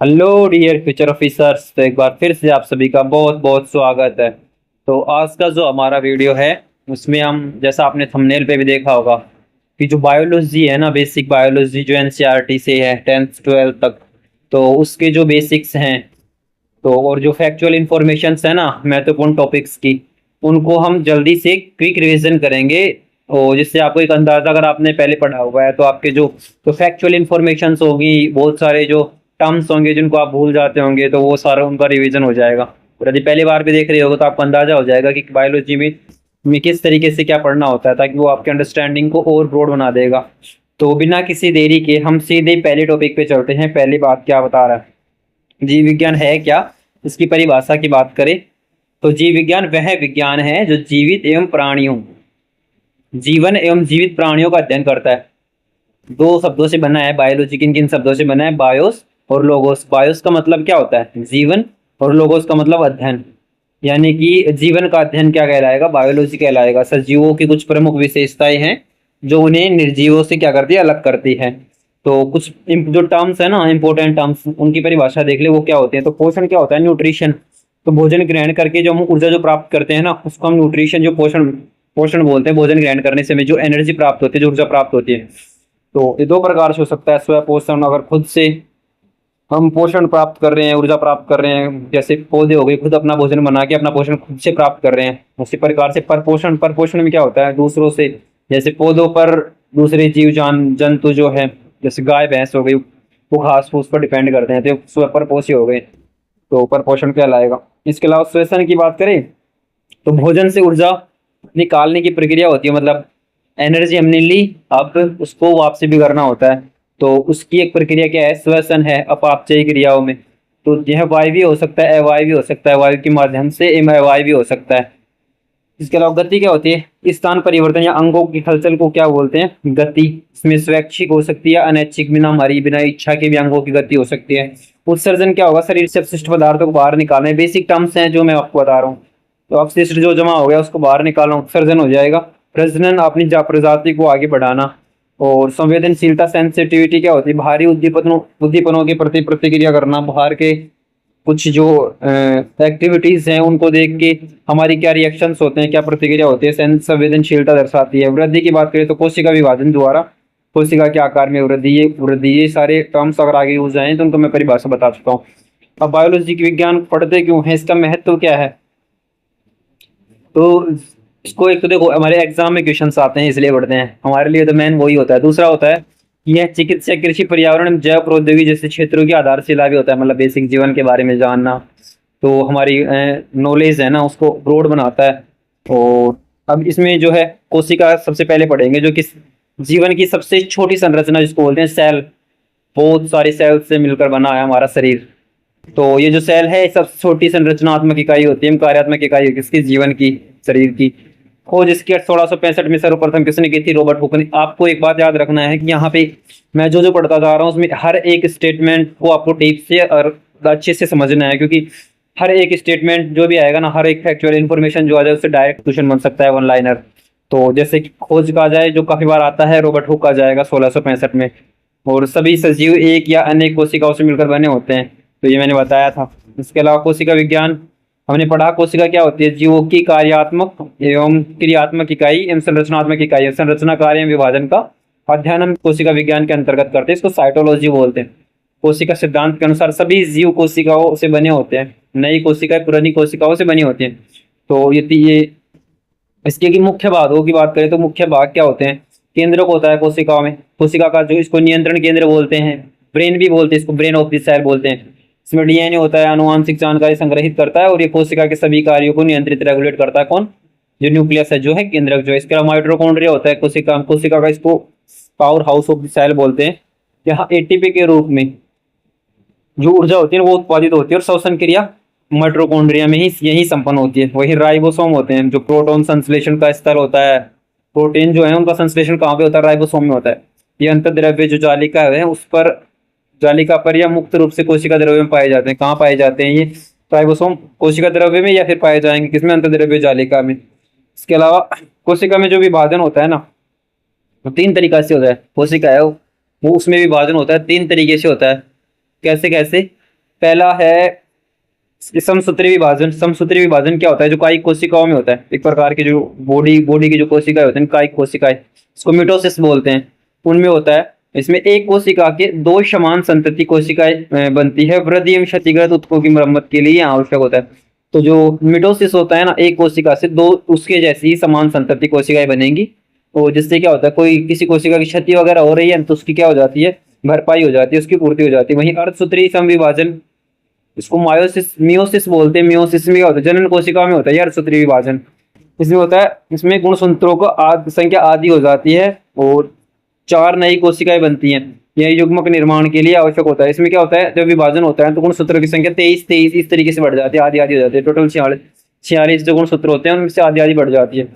Hello dear future officers. तो एक बार फिर से आप सभी का बहुत बहुत स्वागत है। तो आज का जो हमारा वीडियो है उसमें हम, जैसा आपने थंबनेल पे भी देखा होगा, कि जो बायोलॉजी है ना, बेसिक बायोलॉजी जो एनसीईआरटी से है 10th 12th तक, तो उसके जो बेसिक्स हैं, तो और जो फैक्चुअल इंफॉर्मेशंस है ना महत्वपूर्ण टॉपिक्स की, उनको हम जल्दी से क्विक रिवीजन करेंगे। और जिससे आपको एक अंदाजा, अगर आपने पहले पढ़ा हुआ है तो आपके जो तो फैक्चुअल इंफॉर्मेशंस होगी, बहुत सारे जो टर्म्स होंगे जिनको आप भूल जाते होंगे, तो वो सारा उनका रिवीजन हो जाएगा। और यदि पहली बार भी देख रहे होगे तो आपको अंदाजा हो जाएगा कि बायोलॉजी में किस तरीके से क्या पढ़ना होता है, ताकि वो आपके अंडरस्टैंडिंग को और ब्रॉड बना देगा। तो बिना किसी देरी के हम सीधे पहले टॉपिक पे चलते हैं। पहली बात क्या बता रहा है, जीव विज्ञान है क्या। इसकी परिभाषा की बात करें तो जीव विज्ञान वह विज्ञान है जो जीवित एवं प्राणियों, जीवन एवं जीवित प्राणियों का अध्ययन करता है। दो शब्दों से बना है बायोलॉजी। किन किन शब्दों से बना है? बायोस और लोगोस। बायोस का मतलब क्या होता है? जीवन। और लोगोस का मतलब अध्ययन। यानी कि जीवन का अध्ययन क्या कहलाएगा? बायोलॉजी कहलाएगा। सजीवों की कुछ प्रमुख विशेषताएं हैं जो उन्हें निर्जीवों से क्या करती है? अलग करती है। तो कुछ जो टर्म्स है ना, इंपॉर्टेंट टर्म्स, उनकी परिभाषा देख ले वो क्या होते हैं। तो पोषण क्या होता है? न्यूट्रिशन। तो भोजन ग्रहण करके जो हम ऊर्जा जो प्राप्त करते हैं ना, उसको हम न्यूट्रिशन, जो पोषण पोषण बोलते हैं। भोजन ग्रहण करने से हमें जो एनर्जी प्राप्त होती है, जो ऊर्जा प्राप्त होती है। तो ये दो प्रकार से हो सकता है। स्व पोषण, अगर खुद से हम पोषण प्राप्त कर रहे हैं, ऊर्जा प्राप्त कर रहे हैं, जैसे पौधे हो गए, खुद अपना भोजन बना के अपना पोषण खुद से प्राप्त कर रहे हैं। उसी प्रकार से परपोषण, परपोषण में क्या होता है? दूसरों से, जैसे पौधों पर दूसरे जीव जंतु जो है, जैसे गाय भैंस हो गई, वो घास फूस पर डिपेंड करते हैं, तो स्व परपोषी हो गए, तो परपोषण कहलाएगा। इसके अलावा श्वसन की बात करें तो भोजन से ऊर्जा निकालने की प्रक्रिया होती है। मतलब एनर्जी हमने ली, अब उसको वापसी भी करना होता है। तो उसकी एक प्रक्रिया क्या है? श्वसन है अपापचयी क्रियाओं में। तो यह वायवीय हो सकता है, अवायवीय हो सकता है, वायु के माध्यम से अवायवीय हो सकता है। इसके अलावा गति क्या होती है? स्थान परिवर्तन या अंगों की हलचल को क्या बोलते हैं? गति। इसमें स्वैच्छिक हो सकती है, अनैच्छिक, बिना हमारी बिना इच्छा के भी अंगों की गति हो सकती है। उत्सर्जन क्या होगा? शरीर से अपशिष्ट पदार्थों को बाहर निकालना है। बेसिक टर्म्स हैं जो मैं आपको बता रहा हूँ। तो अपशिष्ट जो जमा हो गया उसको बाहर निकालना, उत्सर्जन हो जाएगा। प्रजनन, अपनी प्रजाति को आगे बढ़ाना। और संवेदनशीलता, सेंसिटिविटी क्या होती है? बाहरी उद्दीपनों के प्रति प्रतिक्रिया करना। बाहर के कुछ जो एक्टिविटीज हैं उनको देख के हमारी क्या रिएक्शंस होते हैं, क्या प्रतिक्रिया होती है, संवेदनशीलता दर्शाती है। वृद्धि की बात करें तो कोशिका विभाजन द्वारा कोशिका के आकार में वृद्धि, ये सारे टर्म्स अगर आगे यूज आए तो उनको मैं परिभाषा बता चुका हूँ। अब बायोलॉजी की विज्ञान पढ़ते क्यों है, इसका महत्व क्या है? तो इसको एक तो देखो, हमारे एग्जाम में क्वेश्चंस आते हैं इसलिए पढ़ते हैं, हमारे लिए तो मेन वही होता है। दूसरा होता है यह चिकित्सा, कृषि, पर्यावरण, जैव प्रौद्योगिकी जैसे क्षेत्रों की आधारशिला भी होता है। मतलब बेसिक जीवन के बारे में जानना, तो हमारी नॉलेज है ना उसको ब्रॉड बनाता है। और अब इसमें जो है कोशिका सबसे पहले पढ़ेंगे, जो कि जीवन की सबसे छोटी संरचना जिसको बोलते हैं सेल। बहुत सारे सेल से मिलकर बना है हमारा शरीर। तो ये जो सेल है सबसे छोटी संरचनात्मक इकाई होती है, कार्यात्मक इकाई किसकी? जीवन की, शरीर की। खोज इसकी 1665 में सर्वप्रथम किसने की थी? रॉबर्ट हुक ने। आपको एक बात याद रखना है कि यहाँ पे मैं जो जो पढ़ता जा रहा हूँ उसमें हर एक स्टेटमेंट को आपको टीप से और अच्छे से समझना है, क्योंकि हर एक स्टेटमेंट जो भी आएगा ना, हर एक फैक्चुअल इन्फॉर्मेशन जो आ जाए उससे डायरेक्ट क्वेश्चन बन सकता है, वन लाइनर। तो जैसे कि खोज का आ जाए, जो काफी बार आता है, रॉबर्ट हुक आ जाएगा 1665 में। और सभी सजीव एक या अनेक कोशिकाओं से मिलकर बने होते हैं, तो ये मैंने बताया था। इसके अलावा कोशिका विज्ञान हमने पढ़ा। कोशिका क्या होती है? जीवों की कार्यात्मक एवं क्रियात्मक इकाई एवं संरचनात्मक इकाई। संरचना, कार्य एवं विभाजन का अध्ययन हम कोशिका विज्ञान के अंतर्गत करते हैं, इसको साइटोलॉजी बोलते हैं। कोशिका सिद्धांत के अनुसार सभी जीव कोशिकाओं से बने होते हैं। नई कोशिकाएं पुरानी कोशिकाओं से बनी होती हैं। तो ये इसके की मुख्य भागों की बात करें तो मुख्य भाग क्या होते हैं? केंद्रक होता है कोशिकाओं में, कोशिका का जो, इसको नियंत्रण केंद्र बोलते हैं, ब्रेन भी बोलते हैं इसको, ब्रेन ऑफ द सेल बोलते हैं। इसमें डीएनए होता है, आनुवांशिक जानकारी संग्रहित करता है और ये कोशिका के सभी कार्यों को नियंत्रित, रेगुलेट करता है। कौन? जो न्यूक्लियस है, जो है केंद्रक जो है। इसके अलावा माइटोकॉन्ड्रिया होता है कोशिका का, इसको power house of the cell बोलते हैं। यहाँ एटीपी के रूप में जो ऊर्जा होती है वो उत्पादित होती है, और श्वसन क्रिया माइटोकॉन्ड्रिया में ही यही संपन्न होती है। वही राइबोसोम होते हैं, जो प्रोटॉन संश्लेषण का स्थल होता है। प्रोटीन जो है उनका संश्लेषण कहाँ पे होता है? राइबोसोम में होता है। ये अंतर्द्रव्य जो जालिका है उस पर, जालिका पर या मुक्त रूप से कोशिका द्रव्य में पाए जाते हैं। कहाँ पाए जाते हैं ये राइबोसोम? कोशिका द्रव्य में, या फिर पाए जाएंगे किसमें? अंतर्द्रव्य जालिका में। इसके अलावा कोशिका में जो विभाजन होता है ना, वो 3 तरीका से होता है। कोशिका है वो उसमें विभाजन होता है 3 तरीके से होता है। कैसे कैसे? पहला है समसूत्री विभाजन। समसूत्री विभाजन क्या होता है? जो कायिक कोशिकाओं में होता है, एक प्रकार की जो बॉडी की जो कोशिकाएं होती हैं, कायिक कोशिकाएं, इसको मिटोसिस बोलते हैं, उनमें होता है। इसमें एक कोशिका के दो समान संतति कोशिकाएं बनती है। वृद्धि एवं क्षतिग्रस्त ऊतकों की मरम्मत के लिए आवश्यक होता है। तो जो मिटोसिस होता है ना, एक कोशिका से दो उसके जैसी ही समान संतति कोशिकाएं बनेंगी, तो जिससे क्या होता है, कोई किसी कोशिका की क्षति वगैरह हो रही है तो उसकी क्या हो जाती है, भरपाई हो जाती है, उसकी पूर्ति हो जाती है। वहीं अर्धसूत्री समविभाजन, इसको मायोसिस मियोसिस बोलते हैं। मियोसिस में क्या होता है, जनन कोशिका में होता है अर्धसूत्री विभाजन। इसमें होता है, इसमें गुणसूत्रों को संख्या आदि हो जाती है और 4 नई कोशिकाएं बनती हैं। यह युग्मक निर्माण के लिए आवश्यक होता है। इसमें क्या होता है, जब विभाजन होता है तो गुणसूत्रों की संख्या 23 इस तरीके से बढ़ जाती है, आधी आधी हो जाती है। टोटल 46 जो गुणसूत्र होते हैं उनमें से आधी आधी बढ़ जाती है।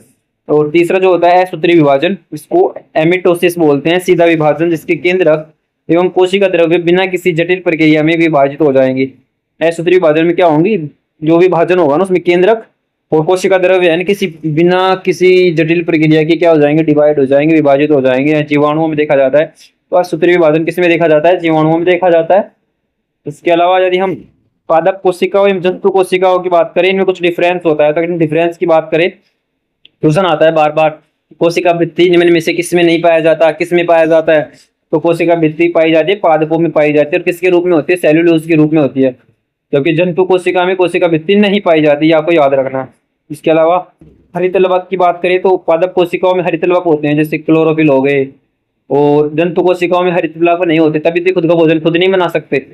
और तीसरा जो होता है सूत्री विभाजन, इसको एमिटोसिस बोलते हैं। सीधा विभाजन जिसके केंद्रक एवं कोशिका द्रव्य बिना किसी जटिल प्रक्रिया में विभाजित हो जाएंगे। असूत्री विभाजन में क्या होंगी, जो विभाजन होगा ना उसमें केंद्रक और कोशिका द्रव्य यानी किसी बिना किसी जटिल प्रक्रिया के क्या हो जाएंगे, डिवाइड हो जाएंगे, विभाजित हो जाएंगे। जीवाणुओं में देखा जाता है। तो असूत्री विभाजन किस में देखा जाता है, जीवाणुओं में देखा जाता है। इसके अलावा यदि हम पादप कोशिकाओं एवं जंतु कोशिकाओं की बात करें, इनमें कुछ डिफरेंस होता है। तो इन डिफरेंस की बात करें, क्वेश्चन आता है बार बार, कोशिका भित्ति निम्न में से किस में नहीं पाया जाता, किस में पाया जाता है? तो कोशिका भित्ति पाई जाती है पादपों में पाई जाती है, और किसके रूप में होती है, सेल्यूलोज के रूप में होती है। जबकि जंतु कोशिका में कोशिका भित्ति नहीं पाई जाती, आपको याद रखना। इसके अलावा हरित लवक की बात करें तो पादप कोशिकाओं में हरित लवक होते हैं, जैसे क्लोरोफिल हो गए। और जंतु कोशिकाओं में हरित लवक नहीं होते, तभी तो खुद का भोजन खुद नहीं बना सकते।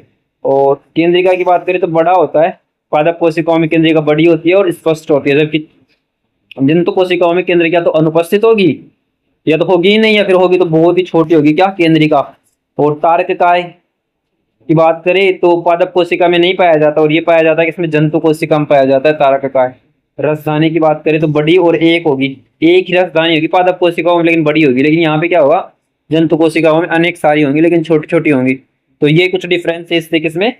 और केंद्रिका की बात करें तो बड़ा होता है, पादप कोशिकाओं में केंद्रिका बड़ी होती है और स्पष्ट होती है, जबकि जंतु कोशिकाओं में केंद्रिका तो अनुपस्थित होगी, या तो होगी ही नहीं, या फिर होगी तो बहुत ही छोटी होगी, क्या, केंद्रिका। और तारककाय की बात करें तो पादप कोशिका में नहीं पाया जाता, और ये पाया जाता है कि इसमें जंतु कोशिका में पाया जाता है तारककाय। रसधानी की बात करें तो बड़ी और एक होगी, एक ही रसधानी होगी पादप कोशिकाओं में, लेकिन बड़ी होगी। लेकिन यहाँ पे क्या होगा, जंतु कोशिकाओं में अनेक सारी होंगी लेकिन छोटी छोटी होंगी। तो ये कुछ डिफरेंसेस थे किसमें,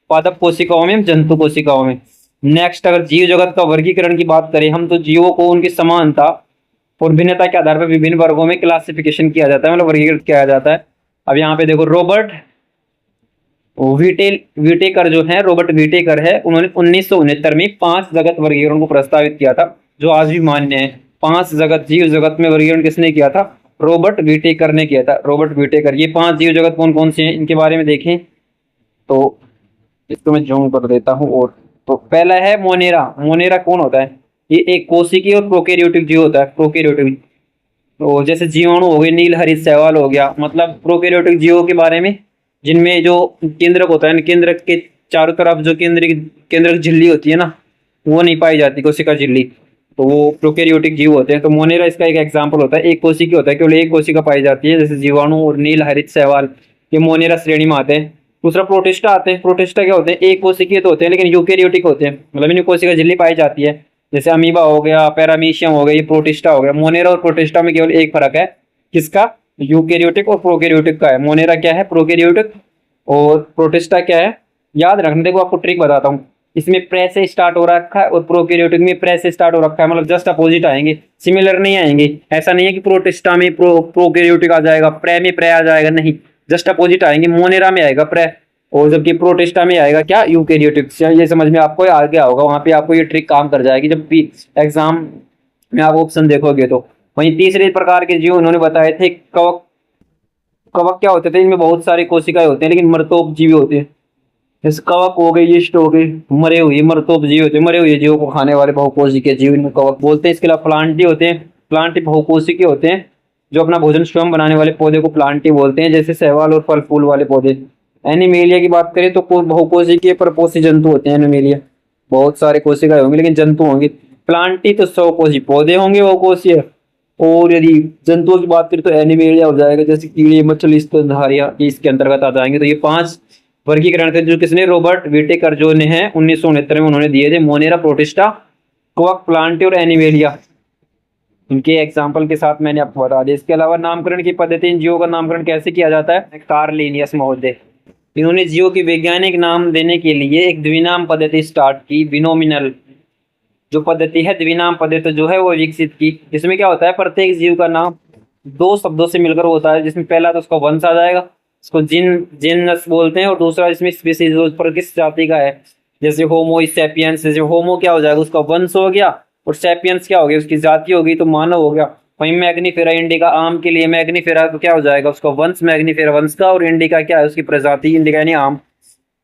पादप कोशिकाओं में, जंतु कोशिकाओं में। नेक्स्ट, अगर जीव जगत का वर्गीकरण की बात करें हम, तो जीवों को उनकी समानता और भिन्नता के आधार पर विभिन्न वर्गों में क्लासिफिकेशन किया जाता है, मतलब वर्गीकृत किया जाता है। अब यहाँ पे देखो, रॉबर्ट विटेकर जो है, रॉबर्ट विटेकर है, उन्होंने 1969 में 5 जगत वर्गीकरण को प्रस्तावित किया था, जो आज भी मान्य है। 5 जगत, जीव जगत में वर्गीकरण किसने किया था, रॉबर्ट विटेकर ने किया था, रॉबर्ट विटेकर। ये 5 जीव जगत कौन कौन से हैं, इनके बारे में देखें तो इसको मैं जूम कर देता हूँ। और तो पहला है मोनेरा। मोनेरा कौन होता है, ये एक कोशिकीय और प्रोकैरियोटिक जीव होता है, प्रोकैरियोटिक। तो जैसे जीवाणु हो गए, नील हरित शैवाल हो गया, मतलब प्रोकैरियोटिक जीवों के बारे में, जिनमें जो केंद्रक होता है, केंद्रक के चारों तरफ जो केंद्रक झिल्ली होती है ना, वो नहीं पाई जाती, कोशिका झिल्ली, तो वो प्रोकैरियोटिक जीव होते हैं। तो मोनेरा इसका एक एग्जाम्पल होता है। एक कोशिकी होता है, केवल एक कोशिका पाई जाती है, जैसे जीवाणु और नील हरित शैवाल, ये मोनेरा श्रेणी में आते हैं। दूसरा प्रोटिस्टा आते हैं। प्रोटिस्टा क्या होते हैं, एक कोशिकीय तो होते हैं लेकिन यूकेरियोटिक होते हैं, मतलब इनमें कोशिका झिल्ली पाई जाती है, जैसे अमीबा हो गया, पैरामीशियम हो गया, ये प्रोटिस्टा हो गया। मोनेरा और प्रोटिस्टा में केवल एक फर्क है, किसका, यूकेरियोटिक और प्रोकैरियोटिक का है। मोनेरा क्या है, प्रोकैरियोटिक, और प्रोटिस्टा क्या है, याद रखने। देखो आपको ट्रिक बताता हूँ, इसमें प्रे से स्टार्ट हो रखा है और प्रोकैरियोटिक में प्रे से स्टार्ट हो रखा है, मतलब जस्ट अपोजिट आएंगे, सिमिलर नहीं आएंगे। ऐसा नहीं है कि प्रोटिस्टा में प्रोकैरियोटिक आ जाएगा, प्रे में प्रे आ जाएगा, नहीं, जस्ट अपोजिट आएंगे। मोनेरा में आएगा प्रे, और जबकि प्रोटिस्टा में आएगा क्या, यूकेरियोटिक। ये समझ में आपको आ गया होगा, वहां पे आपको ये ट्रिक काम कर जाएगी जब भी एग्जाम में आप ऑप्शन देखोगे तो। वहीं तीसरे प्रकार के जीव उन्होंने बताए थे, कवक। कवक क्या होते थे, इनमें बहुत सारी कोशिकाएं होते हैं लेकिन मृतोप जीव होते हैं, जैसे कवक हो गए, यीस्ट हो गए, मरे हुए मृतोप जीव होते हैं, मरे हुए जीवों को खाने वाले बहुकोशिकीय जीव, इनको कवक बोलते हैं। इसके अलावा प्लांटी होते हैं, प्लांटी बहुकोशिकीय होते हैं, जो अपना भोजन स्वयं बनाने वाले पौधे को प्लांटी बोलते हैं, जैसे शैवाल और फल फूल वाले पौधे। एनिमेलिया की बात करें तो बहुकोशिकीय परपोषी जंतु होते हैं एनिमेलिया, बहुत सारे कोशिकाएं होंगे लेकिन जंतु होंगे। प्लांटी तो स्वकोषी पौधे होंगे बहुकोषीय, और यदि जंतुओं की बात करें तो एनिमेलिया हो जाएगा, जैसे कीड़े, मछली, स्तनधारियां, इसके अंतर्गत आ जाएंगे। तो ये 5 वर्गीकरण थे जो किसने, रॉबर्ट विटेकर जो ने हैं 1969 में उन्होंने दिए थे। मोनेरा, प्रोटिस्टा, कवक, प्लांटी और एनिमेलिया, इनके एग्जाम्पल के साथ मैंने आपको बता दिया। इसके अलावा नामकरण की पद्धति, इन जीवों का नामकरण कैसे किया जाता है, कार्ल लिनियस महोदय, इन्होंने जीवों की वैज्ञानिक नाम देने के लिए एक द्विनाम पद्धति स्टार्ट की, बिनोमिनल जो पद्धति है, द्विनाम पद्धति जो है वो विकसित की। इसमें क्या होता है, प्रत्येक जीव का नाम 2 शब्दों से मिलकर होता है, जिसमें पहला तो उसका वंश आ जाएगा, इसको जीनस बोलते हैं, और दूसरा इसमें स्पीसीज पर किस जाति का है, जैसे होमो सैपियंस, जैसे होमो क्या हो जाएगा, उसका वंश हो गया, और सैपियंस क्या हो गया, उसकी जाति होगी, तो मानव हो गया। वहीं मैग्निफेरा इंडिका आम के लिए, मैग्निफेरा तो क्या हो जाएगा, उसका वंश मैग्निफेरा वंश का, और इंडिका क्या है, उसकी प्रजाति इंडिका यानी आम।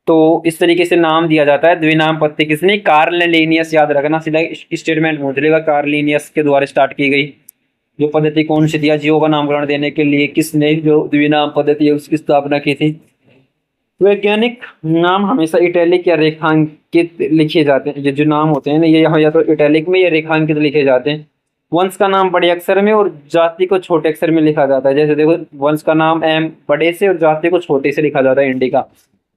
तो इस तरीके से नाम दिया जाता है। द्विनाम पत्ती किसने, कार्ल लिनियस, याद रखना, सीधा स्टेटमेंट पूछ लेगा, कार्ल लिनियस के द्वारा स्टार्ट की गई। जो पद्धति कौन सी दिया, जीवों का नामकरण देने के लिए किसने जो द्विनाम पद्धति है उसकी स्थापना की थी। वैज्ञानिक नाम हमेशा इटैलिक या रेखांकित लिखे जाते हैं। ये जो नाम होते हैं ना, ये यहाँ या तो इटैलिक में या रेखांकित लिखे जाते हैं। वंश का नाम बड़े अक्षर में और जाति को छोटे अक्षर में लिखा जाता है। जैसे देखो, वंश का नाम एम बड़े से और जाति को छोटे से लिखा जाता है इंडिका।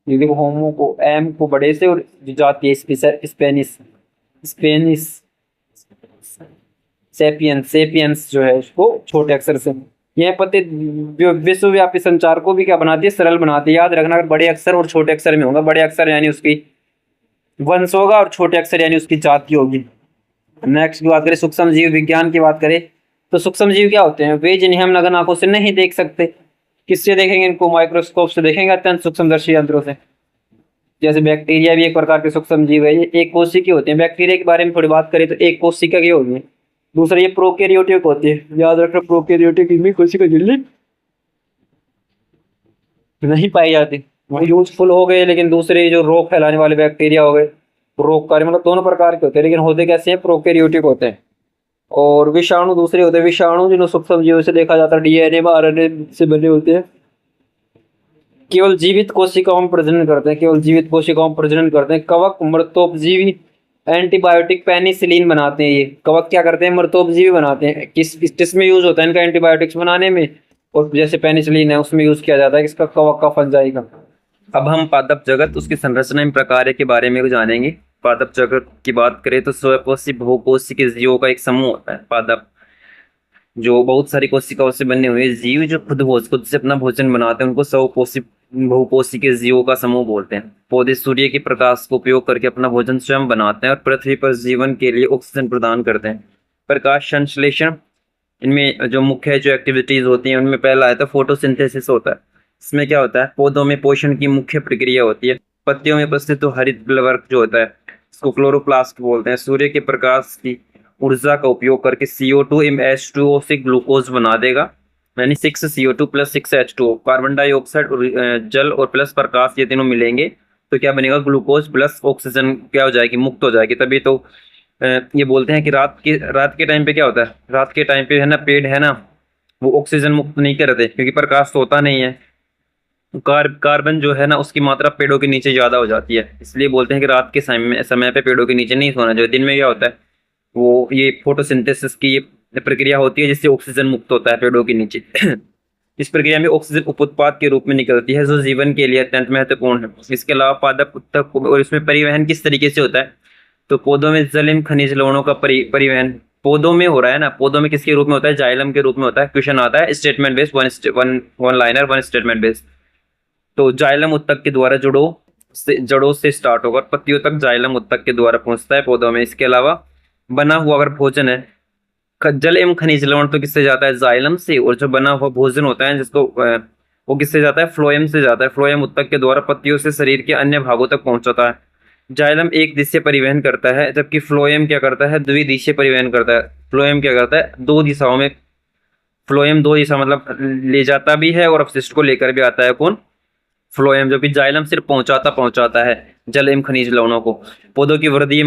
ये देखो, होमो को एम को बड़े से, और जो जाति है स्पेनिश स्पेनिश सेपियंस जो है उसको छोटे अक्षर से। यह पद्धति विश्वव्यापी संचार को भी क्या बनाती है, सरल बनाती है। याद रखना, अगर बड़े अक्षर और छोटे अक्षर में होगा, बड़े अक्षर यानी उसकी वंश होगा और छोटे अक्षर यानी उसकी जाति होगी। नेक्स्ट की बात करें, सूक्ष्म जीव विज्ञान की बात करें तो सूक्ष्म जीव क्या होते हैं, वे जिन्हें हम नग्न आंखों से नहीं देख सकते। किससे देखेंगे इनको, माइक्रोस्कोप से देखेंगे, अत्यंत सूक्ष्मदर्शी यंत्रों से। जैसे बैक्टीरिया भी एक प्रकार के सूक्ष्म जीव है, ये एक कोशिकीय होते हैं। बैक्टीरिया के बारे में थोड़ी बात करें तो एक कोशिका की होगी। दूसरा ये प्रोकैरियोटिक होती है, याद रखना, प्रोकैरियोटिक इनमें कोशिका झिल्ली नहीं पाई जाती। वही यूजफुल हो गए, लेकिन दूसरे जो रोग फैलाने वाले बैक्टीरिया हो गए, रोगकारी, मतलब दोनों प्रकार के होते हैं, लेकिन होते कैसे हैं, प्रोकैरियोटिक होते हैं। और विषाणु दूसरे होते हैं, विषाणु जिन्हें सूक्ष्म जीवों से देखा जाता है, डीएनए में आरएनए से बने होते हैं। केवल जीवित कोशिकाओं में प्रजनन करते हैं, केवल जीवित कोशिकाओं में प्रजनन करते हैं। कवक मृतोपजीवी एंटीबायोटिक पेनिसिलिन बनाते हैं। ये कवक क्या करते हैं, मृतोपजीवी बनाते हैं। किस में यूज होता है इनका, एंटीबायोटिक्स बनाने में, और जैसे पेनिसिलिन है उसमें यूज किया जाता है इसका, कवक का फंजाई का। अब हम पादप जगत, उसकी संरचना एवं प्रकार के बारे में जानेंगे। पादप जगत की बात करें तो स्वयंपोषी बहुकोषी के जीवों का एक समूह होता है पादप, जो बहुत सारी कोशिकाओं से बने हुए जीव जो खुद से अपना भोजन बनाते हैं, उनको स्वपोषी बहुपोषी के जीवों का समूह बोलते हैं। पौधे सूर्य के प्रकाश को उपयोग करके अपना भोजन स्वयं बनाते हैं और पृथ्वी पर जीवन के लिए ऑक्सीजन प्रदान करते हैं। प्रकाश संश्लेषण, इनमें जो मुख्य जो एक्टिविटीज होती हैं उनमें पहला है तो फोटोसिंथेसिस होता है। इसमें क्या होता है, पौधों में पोषण की मुख्य प्रक्रिया होती है। पत्तियों में उपस्थित तो हरित वर्ग जो होता है इसको क्लोरोप्लास्ट बोलते हैं। सूर्य के प्रकाश की ऊर्जा का उपयोग करके CO2 H2O से ग्लूकोज बना देगा, यानी 6 CO2 plus 6 H2O। Carbon dioxide और जल और प्लस प्रकाश, ये तीनों मिलेंगे तो क्या बनेगा, ग्लूकोज प्लस ऑक्सीजन क्या हो जाएगी, मुक्त हो जाएगी। तभी तो ये बोलते हैं कि रात के टाइम पे क्या होता है, रात के टाइम पे है ना, पेड़ है ना, वो ऑक्सीजन मुक्त नहीं करते क्योंकि प्रकाश तो होता नहीं है। कार्बन जो है ना उसकी मात्रा पेड़ों के नीचे ज्यादा हो जाती है, इसलिए बोलते हैं कि रात के समय पे पेड़ों के नीचे नहीं सोना चाहिए। दिन में क्या होता है, वो ये फोटोसिंथेसिस की ये प्रक्रिया होती है जिससे ऑक्सीजन मुक्त होता है पेड़ों के नीचे। इस प्रक्रिया में ऑक्सीजन उपोत्पाद के रूप में निकलती है जो जीवन के लिए अत्यंत महत्वपूर्ण है। इसके अलावा पादप उत्तक, और इसमें परिवहन किस तरीके से होता है, तो पौधों में जल एवं खनिज लवणों का परिवहन पौधों में हो रहा है ना। पौधों में किसके रूप में होता है, जाइलम के रूप में होता है। क्वेश्चन आता है statement based, one liner, one statement based. तो जाइलम उत्तक के द्वारा जड़ों से स्टार्ट होकर पत्तियों तक जाइलम उत्तक के द्वारा पहुंचता है पौधों में। इसके अलावा बना हुआ अगर भोजन है, जल एवं खनिज लवण तो किससे जाता है, जाइलम से, और जो बना हुआ भोजन होता है जिसको वो किससे जाता है, फ्लोएम से जाता है। फ्लोएम उत्तक के द्वारा पत्तियों से शरीर के अन्य भागों तक पहुंचाता है। जाइलम एक दिशा परिवहन करता है, जबकि फ्लोएम क्या करता है, द्विदिशीय परिवहन करता है। फ्लोएम क्या करता है, दो दिशाओं में, फ्लोएम दो दिशा मतलब ले जाता भी है और अपशिष्ट को लेकर भी आता है, कौन, फ्लोएम। जबकि जाइलम सिर्फ पहुंचाता है जल एवं खनिज लवणों को। पौधों की वृद्धि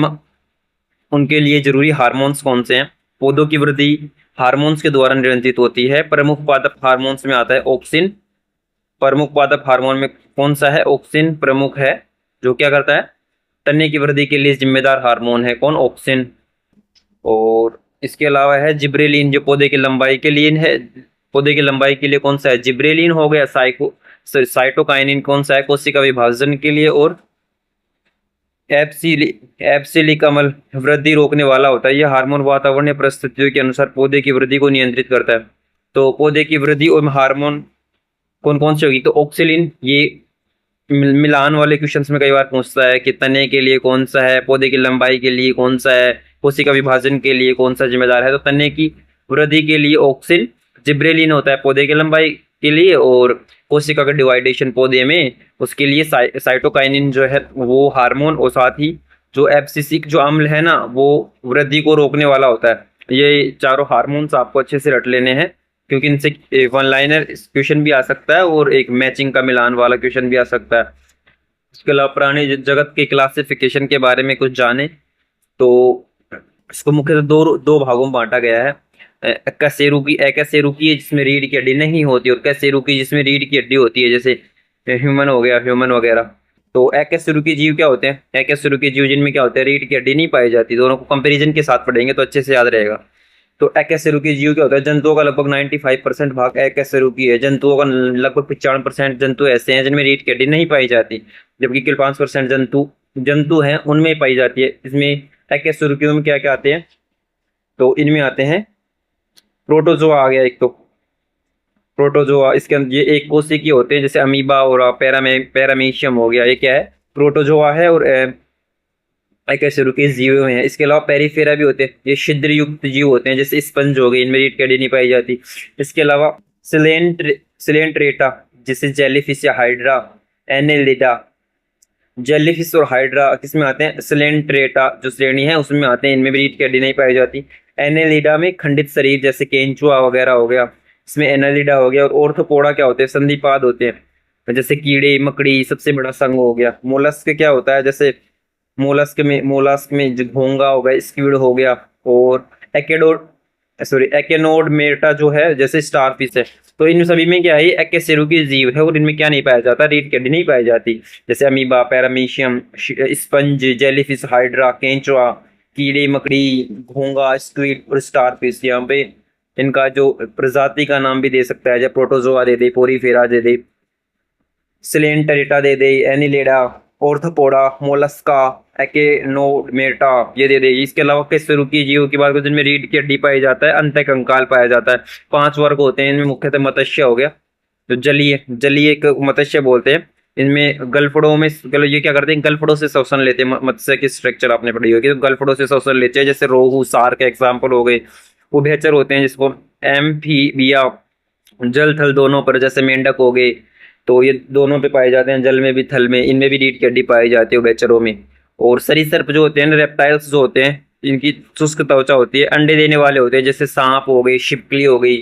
उनके लिए जरूरी हार्मोन्स कौन से हैं, पौधों की वृद्धि हार्मोन्स के द्वारा नियंत्रित होती है। प्रमुख पादप हार्मोन्स में आता है ऑक्सिन। प्रमुख पादप हार्मोन में कौन सा है, ऑक्सिन प्रमुख है, जो क्या करता है, तने की वृद्धि के लिए जिम्मेदार हार्मोन है, कौन, ऑक्सिन। और इसके अलावा है जिब्रेलिन, जो पौधे की लंबाई के लिए है। पौधे की लंबाई के लिए कौन सा है, जिब्रेलिन हो गया। साइटोकाइनिन कौन सा है, कोशिका विभाजन के लिए। और एब्सिलिक अम्ल वृद्धि रोकने वाला होता है। यह हार्मोन वातावरणीय परिस्थितियों के अनुसार पौधे की वृद्धि को नियंत्रित करता है। तो पौधे की वृद्धि और हार्मोन कौन कौन से होगी, तो ऑक्सिलिन, ये मिलान वाले क्वेश्चंस में कई बार पूछता है कि तने के लिए कौन सा है, पौधे की लंबाई के लिए कौन सा है, कोशिका विभाजन के लिए कौन सा जिम्मेदार है। तो तने की वृद्धि के लिए ऑक्सिन, जिब्रेलिन होता है पौधे की लंबाई के लिए, और कोशिका का डिवाइडेशन पौधे में उसके लिए साइटोकाइनिन जो है वो हार्मोन, और साथ ही जो एब्सिसिक जो अम्ल है ना वो वृद्धि को रोकने वाला होता है। ये चारों हार्मोन्स आपको अच्छे से रट लेने हैं, क्योंकि इनसे वन लाइनर क्वेश्चन भी आ सकता है और एक मैचिंग का मिलान वाला क्वेश्चन भी आ सकता है। इसके अलावा प्राणी जगत के क्लासिफिकेशन के बारे में कुछ जाने तो इसको मुख्यतः दो दो भागों में बांटा गया है। अकशेरुकी है जिसमें रीढ़ की हड्डी नहीं होती, और कशेरुकी जिसमें रीढ़ की हड्डी होती है, जैसे ह्यूमन हो गया, ह्यूमन वगैरह। तो अकशेरुकी जीव क्या होते हैं? अकशेरुकी जीव जिनमें क्या होते हैं, रीढ़ की हड्डी नहीं पाई जाती। दोनों को कंपेरिजन के साथ पढ़ेंगे तो अच्छे से याद रहेगा। तो अकशेरुकी जीव क्या होता है? जंतुओं का लगभग 95% भाग अकशेरुकी है। जंतुओं का लगभग 95% जंतु ऐसे हैं जिनमें रीढ़ की हड्डी नहीं पाई जाती, जबकि केवल 5% जंतु जंतु हैं उनमें पाई जाती है। इसमें अकशेरुकियों में क्या क्या आते हैं? तो इनमें आते हैं प्रोटोजोआ आ गया एक, तो प्रोटोजोआ इसके अंदर ये एक कोशिकीय होते हैं, जैसे अमीबा और पैरामीशियम हो गया, ये क्या है? प्रोटोजोआ है। और अकशेरुकी जीव हैं। इसके अलावा पेरिफेरा भी होते हैं, ये छिद्र युक्त जीव होते हैं, जैसे स्पंज हो गए, इनमें रीढ़ की हड्डी नहीं पाई जाती। इसके अलावा सिलेंट्रेटा जिसे जेलीफिश या हाइड्रा, एनेलिडा। जेलीफिश और हाइड्रा किसमें आते हैं? सिलेंट्रेटा जो श्रेणी है उसमें आते हैं, इनमें भी रीढ़ की हड्डी नहीं पाई जाती। एनेलिडा में खंडित शरीर जैसे केंचुआ वगैरह हो गया, इसमें एनालिडा हो गया। और ऑर्थोपोडा क्या होते हैं? संधिपाद होते हैं, जैसे कीड़े मकड़ी सबसे बड़ा संघ हो गया। मोलस्क क्या होता है? जैसे मोलस्क में जो घोंगा हो गया, स्क्विड हो गया। और एकेनोड मेटा जो है जैसे स्टारफिश है। तो इन सभी में क्या है? अकशेरुकी जीव है और इनमें क्या नहीं पाया जाता? रीढ़ की हड्डी नहीं पाई जाती, जैसे amoeba, paramecium, sponge, jellyfish, hydra, केंचुआ, कीड़े मकड़ी, घोंगा, स्क्विड और स्टारफिश। यहाँ पे इनका जो प्रजाति का नाम भी दे सकता है, जैसे प्रोटोजोआ दे दे, पोरीफेरा दे दे, सिलेंटरेटा दे दे, एनिलेडा, ऑर्थोपोडा, मोलस्का, एकेनोडर्मेटा ये दे दे। इसके अलावा कशेरुकी जीवों की बात करें जिनमें रीढ़ की हड्डी पाई जाता है, अंत कंकाल पाया जाता है। 5 वर्ग होते हैं, इनमें मुख्यतः मत्स्य हो गया, तो जलीय एक मत्स्य बोलते हैं। इनमें गलफड़ों में ये क्या करते हैं? गलफड़ों से श्वसन लेते हैं। मत्स्य की स्ट्रक्चर आपने पढ़ी होगी, तो गलफड़ों से श्वसन लेते हैं, जैसे रोहू, सार्क एग्जाम्पल हो गए। उभयचर होते हैं जिसको एम्फीबिया, जल थल दोनों पर, जैसे मेंढक हो गए, तो ये दोनों पे पाए जाते हैं, जल में भी थल में। इनमें भी रीढ़ की हड्डी पाई जाती है उभयचरों में। और सरीसृप जो होते हैं, रेप्टाइल्स जो होते हैं, इनकी शुष्क त्वचा होती है, अंडे देने वाले होते हैं, जैसे सांप हो गई, छिपकली हो गई।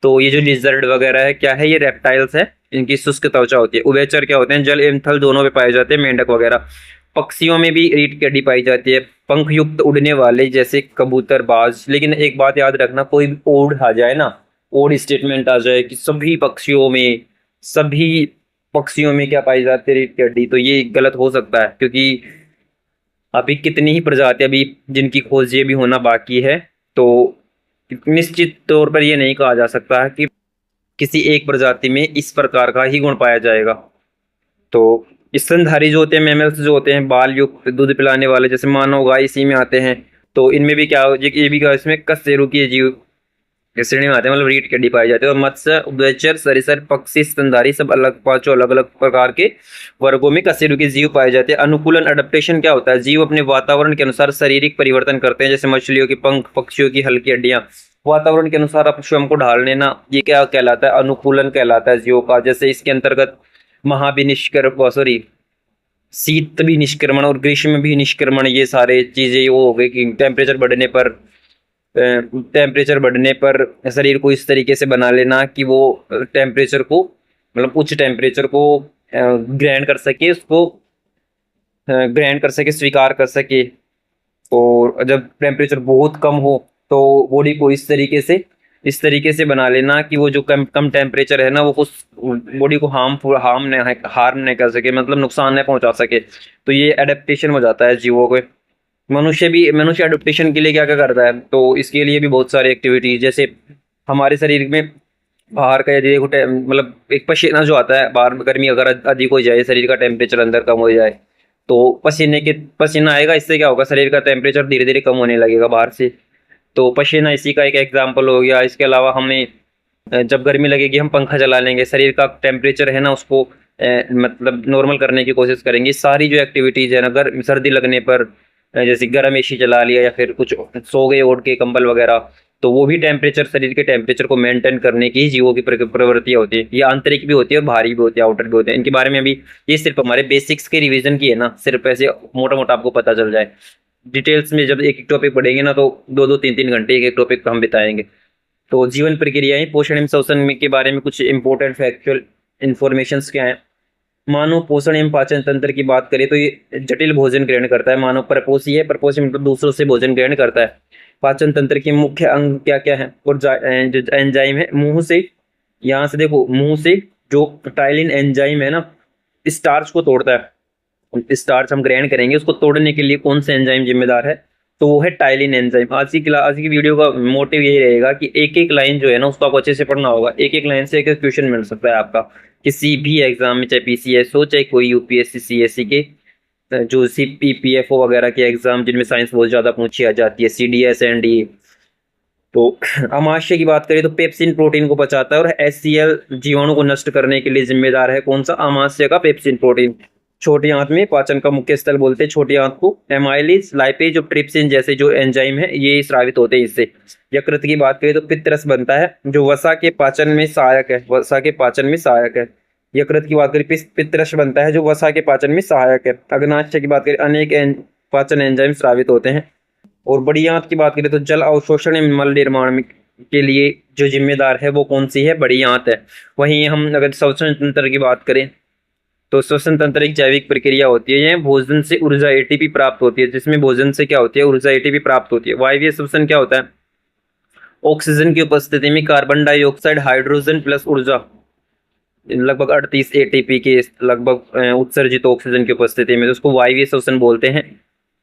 तो ये जो लिजर्ड वगैरह है क्या है? ये रेप्टाइल्स है, इनकी शुष्क त्वचा होती है। उभयचर क्या होते हैं? जल एवं थल दोनों पे पाए जाते हैं, मेंढक वगैरह। पक्षियों में भी रीढ़ की हड्डी पाई जाती है, पंख युक्त उड़ने वाले जैसे कबूतर, बाज। लेकिन एक बात याद रखना, कोई भी ओड आ जाए ना, ओड स्टेटमेंट आ जाए कि सभी पक्षियों में क्या पाई जाती है? रीढ़ की हड्डी, तो ये गलत हो सकता है, क्योंकि अभी कितनी ही प्रजाति अभी जिनकी खोज ये भी होना बाकी है। तो निश्चित तौर पर ये नहीं कहा जा सकता है कि किसी एक प्रजाति में इस प्रकार का ही गुण पाया जाएगा। तो स्तनधारी जो होते हैं, मैमल्स जो होते हैं, बाल युक्त दूध पिलाने वाले, जैसे मानव, गाय, इसी में आते हैं। तो इनमें भी क्या ये भी क्या, इसमें कशेरुकी जीव इस श्रेणी में आते हैं, मतलब रीढ़ की हड्डी पाई जाती है। और मत्स्य, उभयचर, सरीसृप, पक्षी, स्तनधारी सब अलग, पांचों अलग अलग प्रकार के वर्गों में कशेरुकी जीव पाए जाते हैं। अनुकूलन, अडेप्टेशन क्या होता है? जीव अपने वातावरण के अनुसार शारीरिक परिवर्तन करते हैं, जैसे मछलियों के पंख, पक्षियों की हल्की हड्डियां। वातावरण के अनुसार अपने स्वयं को ढाल लेना, ये क्या कहलाता है? अनुकूलन कहलाता है जीवों का। जैसे इसके अंतर्गत शीत भी निष्क्रमण और ग्रीष्म भी निष्क्रमण, ये सारे चीजें वो हो गई कि टेम्परेचर बढ़ने पर शरीर को इस तरीके से बना लेना कि वो टेम्परेचर को, मतलब उच्च टेम्परेचर को ग्रहण कर सके, उसको ग्रहण कर सके, स्वीकार कर सके। और जब टेम्परेचर बहुत कम हो तो बॉडी को इस तरीके से बना लेना कि वो जो कम टेम्परेचर है ना, वो उस बॉडी को हार्म नहीं कर सके, मतलब नुकसान नहीं पहुंचा सके। तो ये एडेप्टेशन हो जाता है जीवों को। मनुष्य एडोप्टेशन के लिए क्या क्या करता है? तो इसके लिए भी बहुत सारी एक्टिविटीज, जैसे हमारे शरीर में बाहर का यदि मतलब एक पसीना जो आता है, बाहर गर्मी अगर अधिक हो जाए, शरीर का टेम्परेचर अंदर कम हो जाए, तो पसीना आएगा, इससे क्या होगा? शरीर का टेम्परेचर धीरे धीरे कम होने लगेगा बाहर से। तो पसीना इसी का एक एग्जाम्पल हो गया। इसके अलावा हमें जब गर्मी लगेगी हम पंखा चला लेंगे, शरीर का टेम्परेचर है ना उसको मतलब नॉर्मल करने की कोशिश करेंगे। सारी जो एक्टिविटीज है ना, सर्दी लगने पर जैसे गर्म एसी चला लिया, या फिर कुछ सो गए ओढ़ के कंबल वगैरह, तो वो भी टेम्परेचर, शरीर के टेम्परेचर को मेंटेन करने की जीवों की प्रवृत्तियां होती है। ये आंतरिक भी होती है और बाहरी भी होती है, आउटर भी होते हैं। इनके बारे में अभी ये सिर्फ हमारे बेसिक्स के रिवीजन की है ना, सिर्फ ऐसे मोटा मोटा आपको पता चल जाए। डिटेल्स में जब एक एक टॉपिक पढ़ेंगे ना, तो 2-2 3-3 घंटे एक एक टॉपिक पर हम बिताएंगे। तो जीवन प्रक्रियाएं, पोषण एवं श्वसन के बारे में कुछ इंपॉर्टेंट फैक्चुअल इंफॉर्मेशन क्या है। मानव पोषण एवं पाचन तंत्र की बात करें तो ये जटिल भोजन ग्रहण करता है। मानव परपोषी है, परपोषी मतलब दूसरों से भोजन ग्रहण करता है। पाचन तंत्र के मुख्य अंग क्या क्या है, और जो एंजाइम है, मुंह से, यहाँ से देखो, मुंह से जो टाइलिन एंजाइम है ना, स्टार्च को तोड़ता है। स्टार्च हम ग्रहण करेंगे, उसको तोड़ने के लिए कौन सा एंजाइम जिम्मेदार है, तो वो है टाइलिन एंजाइम। आज की वीडियो का मोटिव यही रहेगा कि एक एक लाइन जो है ना, उसको आपको अच्छे से पढ़ना होगा। एक एक लाइन से एक एक क्वेश्चन मिल सकता है आपका किसी भी एग्जाम में, चाहे पीसीएस हो, चाहे कोई यूपीएससी सीएससी के, जो सीपीपीएफओ वगैरह के एग्जाम जिनमें साइंस बहुत ज्यादा पूछी आ जाती है, सीडीएस एनडीए। तो अमाशय की बात करें तो पेप्सिन प्रोटीन को बचाता है, और एचसीएल जीवाणु को नष्ट करने के लिए जिम्मेदार है कौन सा, अमाशय का पेप्सिन प्रोटीन। छोटी आंत में पाचन का मुख्य स्थल बोलते हैं छोटी आंत को। एमाइलिस, लाइपेज और ट्रिप्सिन जैसे जो एंजाइम है, ये स्रावित होते हैं इससे। यकृत की बात करें तो पित्तरस बनता है, जो वसा के पाचन में सहायक है, वसा के पाचन में सहायक है। यकृत की बात करें, पित्तरस बनता है, जो वसा के पाचन में सहायक है। अग्नाशय की बात करें, अनेक पाचन एंजाइम स्रावित होते हैं। और बड़ी आंत की बात करें तो जल अवशोषण एवं मल निर्माण के लिए जो जिम्मेदार है वो कौन सी है, बड़ी आंत है। वहीं हम अगर श्वसन तंत्र की बात करें तो श्वसन तंत्र एक जैविक प्रक्रिया होती है। यह भोजन से ऊर्जा एटीपी प्राप्त होती है, जिसमें भोजन से क्या होती है, ऊर्जा एटीपी प्राप्त होती है। वायवीय श्वसन क्या होता है, ऑक्सीजन की उपस्थिति में कार्बन डाइऑक्साइड हाइड्रोजन प्लस ऊर्जा, लगभग 38 एटीपी के लगभग उत्सर्जित ऑक्सीजन की उपस्थिति में, तो उसको वायवीय श्वसन बोलते हैं।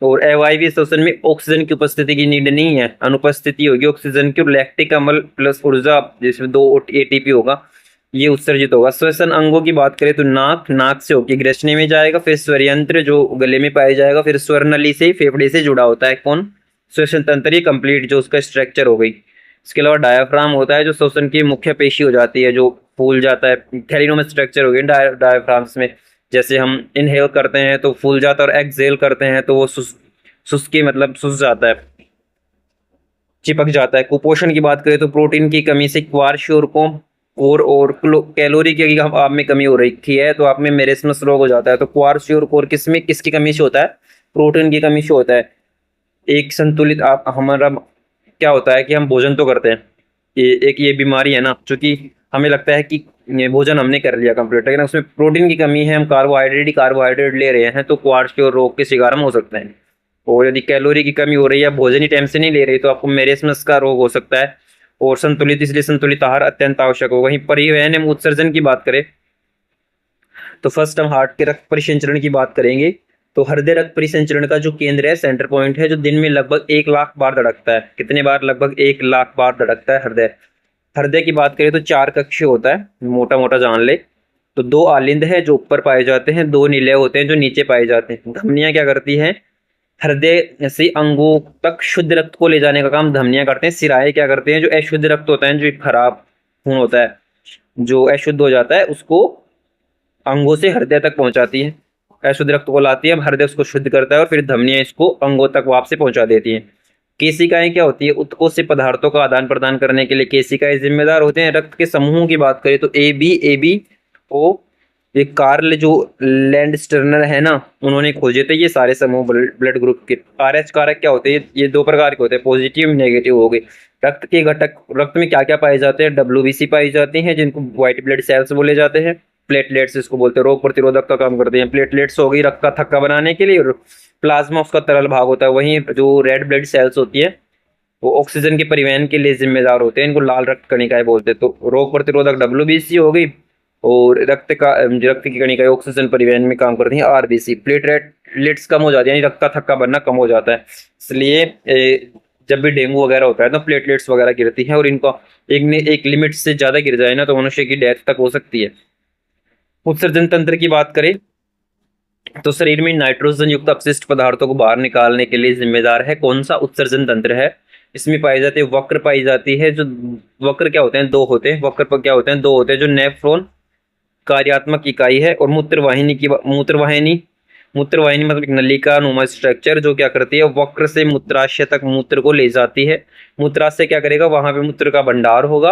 और अवायवीय श्वसन में ऑक्सीजन की उपस्थिति की नीड नहीं है, अनुपस्थिति होगी ऑक्सीजन की, और लैक्टिक अम्ल प्लस ऊर्जा जिसमें 2 एटीपी होगा, ये उत्सर्जित होगा। श्वसन अंगों की बात करें तो नाक, नाक से होकर ग्रसनी में जाएगा, फिर स्वरयंत्र जो गले में पाया जाएगा, फिर स्वर नली से फेफड़े से जुड़ा होता है कौन, श्वसन तंत्र। ये कंप्लीट जो उसका स्ट्रक्चर हो गई। इसके अलावा डायाफ्राम होता है, जो श्वसन की मुख्य पेशी हो जाती है, जो फूल जाता है। थैलिनोमस स्ट्रक्चर हो गई डायाफ्राम्स में, जैसे हम इनहेल करते हैं तो फूल जाता है, और एक्सहेल करते हैं तो वो सुस्की मतलब सुस जाता है, चिपक जाता है। कुपोषण की बात करें तो प्रोटीन की कमी से क्वारशियोर और कैलोरी की आप में कमी हो रही है तो आप में मेरेस्मस रोग हो जाता है। तो क्वारशियोर किसमें, किसकी कमी से होता है, प्रोटीन की कमी से होता है। एक संतुलित आप हमारा क्या होता है कि हम भोजन तो करते हैं, ये बीमारी है ना, क्योंकि हमें लगता है कि ये भोजन हमने कर लिया कंप्लीट, लेकिन उसमें प्रोटीन की कमी है, हम कार्बोहाइड्रेट ले रहे हैं, तो क्वारशियोर रोग के शिकार हम हो सकते हैं। और यदि कैलोरी की कमी हो रही है, भोजन ही टाइम से नहीं ले रही, तो आपको मेरेस्मस का रोग हो सकता है। और संतुलित, इसलिए संतुलित आहार अत्यंत आवश्यक हो। वहीं परिवहन एवं उत्सर्जन की बात करें तो फर्स्ट हम हार्ट के रक्त परिसंचरण की बात करेंगे। तो हृदय रक्त परिसंचरण का जो केंद्र है, सेंटर पॉइंट है, जो दिन में लगभग 1 लाख बार धड़कता है। कितने बार, लगभग 1 लाख बार धड़कता है हृदय। हृदय की बात करें तो 4 कक्ष होता है, मोटा मोटा जान ले। तो 2 आलिंद है जो ऊपर पाए जाते हैं, 2 निलय होते हैं जो नीचे पाए जाते हैं। धमनियां क्या करती हैं, हृदय से अंगों तक शुद्ध रक्त को ले जाने का काम धमनियां करते हैं। सिराएं क्या करते हैं, जो अशुद्ध रक्त होता है, जो खराब खून होता है, जो अशुद्ध हो जाता है, उसको अंगों से हृदय तक पहुंचाती है। अशुद्ध रक्त को लाती है, हृदय उसको शुद्ध करता है, और फिर धमनियां इसको अंगों तक वापस पहुंचा देती हैं। केशिकाएं क्या होती है, उत्कोच से पदार्थों का आदान प्रदान करने के लिए केशिकाएं जिम्मेदार होते हैं। रक्त के समूहों की बात करें तो ए बी ओ, ये कार्ल जो लैंडस्टर्नर है ना, उन्होंने खोजे थे ये सारे समूह ब्लड ग्रुप के। RH कारक क्या होते हैं, ये 2 प्रकार के होते हैं, पॉजिटिव नेगेटिव हो गए। रक्त के घटक, रक्त में क्या क्या पाए जाते हैं, WBC पाई जाती हैं, जिनको व्हाइट ब्लड सेल्स बोले जाते हैं। प्लेटलेट्स इसको बोलते हैं, रोग प्रतिरोधक का काम करते हैं। प्लेटलेट्स हो गई रक्त का थक्का बनाने के लिए, और प्लाज्मा उसका तरल भाग होता है। वहीं जो रेड ब्लड सेल्स होती है वो ऑक्सीजन के परिवहन के लिए जिम्मेदार होते हैं, इनको लाल रक्त कणिकाएं बोलते हैं। तो रोग प्रतिरोधक WBC हो गई, और रक्त की कणिकाएं ऑक्सीजन परिवहन में काम करती हैं, RBC। प्लेटलेट्स कम हो जाती है, यानी रक्त का थक्का बनना कम हो जाता है। इसलिए जब भी डेंगू वगैरह होता है तो प्लेटलेट्स वगैरह गिरती हैं, और इनका एक लिमिट से ज्यादा गिर जाए ना तो मनुष्य की डेथ तक हो सकती है। उत्सर्जन तंत्र की बात करें तो शरीर में नाइट्रोजन युक्त अपशिष्ट पदार्थों को बाहर निकालने के लिए जिम्मेदार है कौन सा, उत्सर्जन तंत्र है। इसमें पाई जाती है वक्र पाई जाती है, जो वक्र क्या होते हैं, 2 होते हैं। वक्र पर क्या होते हैं, 2 होते हैं, जो नेफ्रॉन कार्यात्मक इकाई है, और मूत्रवाहिनी मूत्रवाहिनी मतलब एक नलिका नुमा स्ट्रक्चर जो क्या करती है, वक्र से मूत्राशय तक मूत्र को ले जाती है। मूत्राशय क्या करेगा, वहां पे मूत्र का भंडार होगा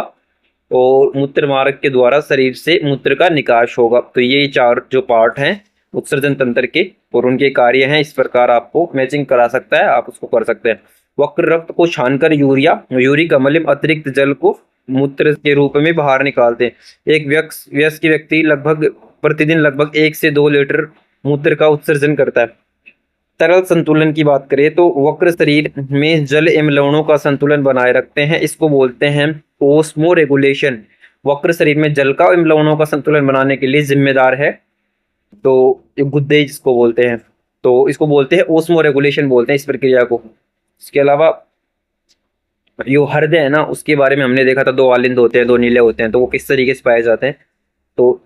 और मूत्र मार्ग के द्वारा शरीर से मूत्र का निकास होगा। तो ये चार जो पार्ट हैं उत्सर्जन तंत्र के और उनके कार्य हैं, इस प्रकार आपको मैचिंग करा सकता है, आप उसको कर सकते हैं। वक्र रक्त को छानकर यूरिक अम्ल अतिरिक्त जल को मूत्र के रूप में बाहर निकालते हैं। एक वयस्क व्यक्ति लगभग प्रतिदिन लगभग 1 से 2 लीटर मूत्र का उत्सर्जन करता है। तरल संतुलन की बात करें तो वक्र शरीर में जल एवं लवणों का संतुलन बनाए रखते हैं, इसको बोलते हैं ओस्मो रेगुलेशन। वक्र शरीर में जल का एवं लवणों का संतुलन बनाने के लिए जिम्मेदार है, तो गुद्दे जिसको बोलते हैं, तो इसको बोलते हैं ओस्मो रेगुलेशन बोलते हैं इस प्रक्रिया को। इसके अलावा जो हृदय है ना, उसके बारे में हमने देखा था, 2 आलिंद होते हैं, 2 नीले होते हैं, तो वो किस तरीके से पाए जाते हैं। तो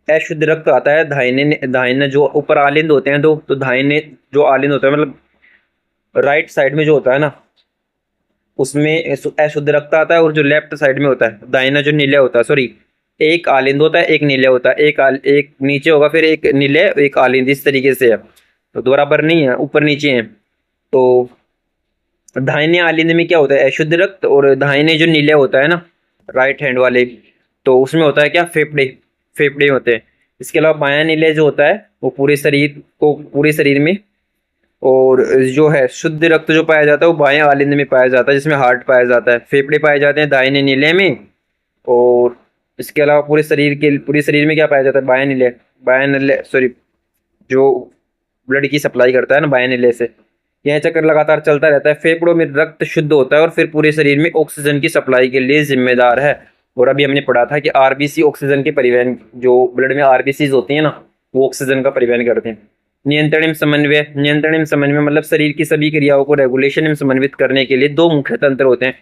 अशुद्ध रक्त आता है दाहिने जो ऊपर आलिंद होते हैं, तो दाहिने जो आलिंद होता है मतलब राइट साइड में जो होता है ना, उसमें अशुद्ध रक्त आता है, और जो लेफ्ट साइड में होता है दाहिना जो नीले होता है, सॉरी, एक आलिंद होता है एक नीले होता है, एक नीचे होगा फिर एक नीले एक आलिंद, इस तरीके से है, तो बराबर नहीं है, ऊपर नीचे है। तो दाहिने आलिंद में क्या होता है, अशुद्ध रक्त, और दाहिने जो नीले होता है ना राइट हैंड वाले, तो उसमें होता है क्या, फेफड़े होते हैं। इसके अलावा बायां नीले जो होता है वो पूरे शरीर में, और जो है शुद्ध रक्त जो पाया जाता है वो बाएं आलिंद में पाया जाता है, जिसमें हार्ट पाया जाता है। फेफड़े पाए जाते हैं दाहिने नीले में, और इसके अलावा पूरे शरीर में क्या पाया जाता है, बायां नीले सॉरी, जो ब्लड की सप्लाई करता है ना बायां नीले से, यह चक्कर लगातार चलता रहता है। फेफड़ों में रक्त शुद्ध होता है और फिर पूरे शरीर में ऑक्सीजन की सप्लाई के लिए जिम्मेदार है। और अभी हमने पढ़ा था कि आरबीसी ऑक्सीजन के परिवहन, जो ब्लड में आरबीसीज होती है ना, वो ऑक्सीजन का परिवहन करते हैं। नियंत्रण एवं समन्वय मतलब शरीर की सभी क्रियाओं को रेगुलेशन एवं समन्वित करने के लिए 2 मुख्य तंत्र होते हैं।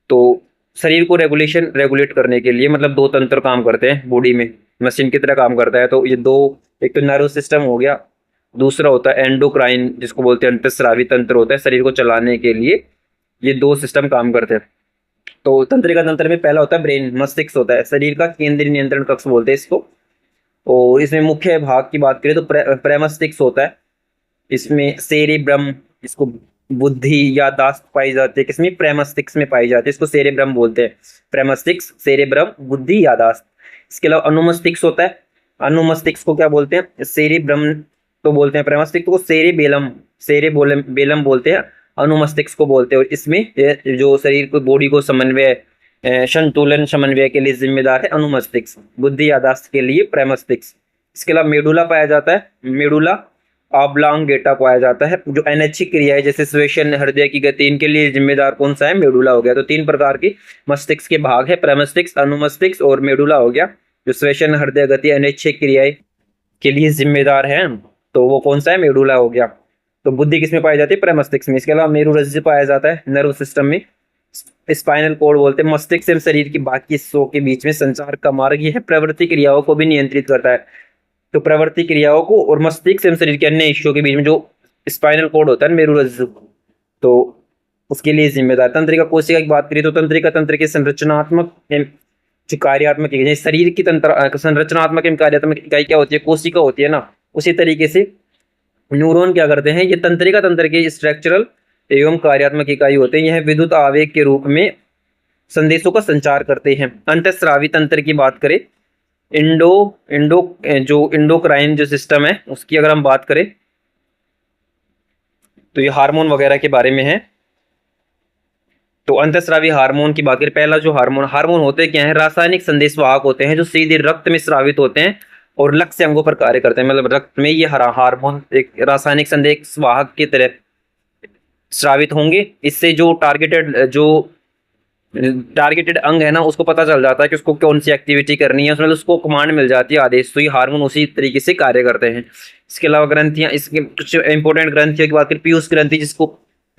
तो शरीर को रेगुलेट करने के लिए मतलब 2 तंत्र काम करते हैं बॉडी में, मशीन की तरह काम करता है। तो ये 2, एक तो नर्व सिस्टम हो गया, दूसरा होता है एंडोक्राइन जिसको बोलते हैं अंतःस्रावी तंत्र होता है, शरीर को चलाने के लिए ये 2 सिस्टम काम करते हैं। तो तंत्रिका तंत्र में पहला होता है ब्रेन, मस्तिष्क होता है, शरीर का केंद्रीय नियंत्रण कक्ष बोलते हैं इसको। और इसमें मुख्य भाग की बात करें तो प्रेमस्तिष्क होता है, इसमें सेरेब्रम, इसको बुद्धि याददाश्त पाई जाती है, किसमें, प्रेमस्तिष्क में पाई जाती है, इसको सेरेब्रम बोलते हैं। प्रेमस्तिष्क, सेरेब्रम, बुद्धि याददाश्त। इसके अलावा अनुमस्तिष्क होता है, अनुमस्तिष्क को क्या बोलते हैं, सेरेब्रम तो बोलते हैं, प्रेमस्तिष्क को सेरेबेलम बोलते हैं, अनुमस्तिष्क को बोलते हैं। और इसमें जो शरीर को बॉडी को संतुलन समन्वय के लिए जिम्मेदार है अनुमस्तिष्क, बुद्धि याददाश्त के लिए प्रेमस्तिष्क। इसके अलावा मेडुला पाया जाता है, मेडुला ऑब्लांगेटा पाया जाता है, जो अनैच्छिक क्रिया है जैसे श्वसन, हृदय की गति, इनके लिए जिम्मेदार कौन सा है, मेडुला हो गया। तो 3 प्रकार की मस्तिष्क के भाग है, प्रेमस्तिष्क, अनुमस्तिष्क और मेडुला हो गया, जो श्वसन, हृदय गति, अनैच्छिक क्रियाएं के लिए जिम्मेदार है, तो वो कौन सा है, मेडुला हो गया। तो बुद्धि किसमें पाई जाती है, प्रेमस्तिष्क में। इसके अलावा मेरुरज्जु पाया जाता है नर्व सिस्टम में, स्पाइनल कोड बोलते हैं, मस्तिष्क एवं शरीर की बाकी हिस्सों के बीच में संचार का मार्ग, यह प्रवृत्ति क्रियाओं को भी नियंत्रित करता है। तो प्रवृत्ति क्रियाओं को और मस्तिष्क एवं शरीर के अन्य हिस्सों के बीच में जो स्पाइनल कोड होता है मेरुरज्जु, तो उसके लिए जिम्मेदार। तंत्रिका कोशिका की बात करें तो तंत्रिका तंत्र के संरचनात्मक जो कार्यात्मक इकाई, शरीर की संरचनात्मक एवं कार्यात्मक इकाई क्या होती है, कोशिका होती है ना, उसी तरीके से न्यूरॉन क्या करते हैं, ये तंत्रिका तंत्र के स्ट्रक्चरल एवं कार्यात्मक इकाई होते हैं। यह विद्युत आवेग के रूप में संदेशों का संचार करते हैं। अंतःस्रावी तंत्र की बात करें, इंडोक्राइन जो सिस्टम है उसकी अगर हम बात करें तो ये हार्मोन वगैरह के बारे में है। तो अंतःस्रावी हार्मोन की बात करें, पहला जो हार्मोन होते क्या है, रासायनिक संदेशवाहक होते हैं जो सीधे रक्त में स्रावित होते हैं और लक्ष्य अंगों पर कार्य करते हैं। मतलब रक्त में ये हार्मोन एक रासायनिक संदेशवाहक की तरह स्रावित होंगे, इससे जो टारगेटेड अंग है ना उसको पता चल जाता है कि उसको कौन सी एक्टिविटी करनी है, उसमें उसको कमांड मिल जाती है, आदेश। तो ये हार्मोन उसी तरीके से कार्य करते हैं। इसके अलावा ग्रंथियां, इसके कुछ इंपॉर्टेंट ग्रंथियों की बात करें, पीयूष ग्रंथि जिसको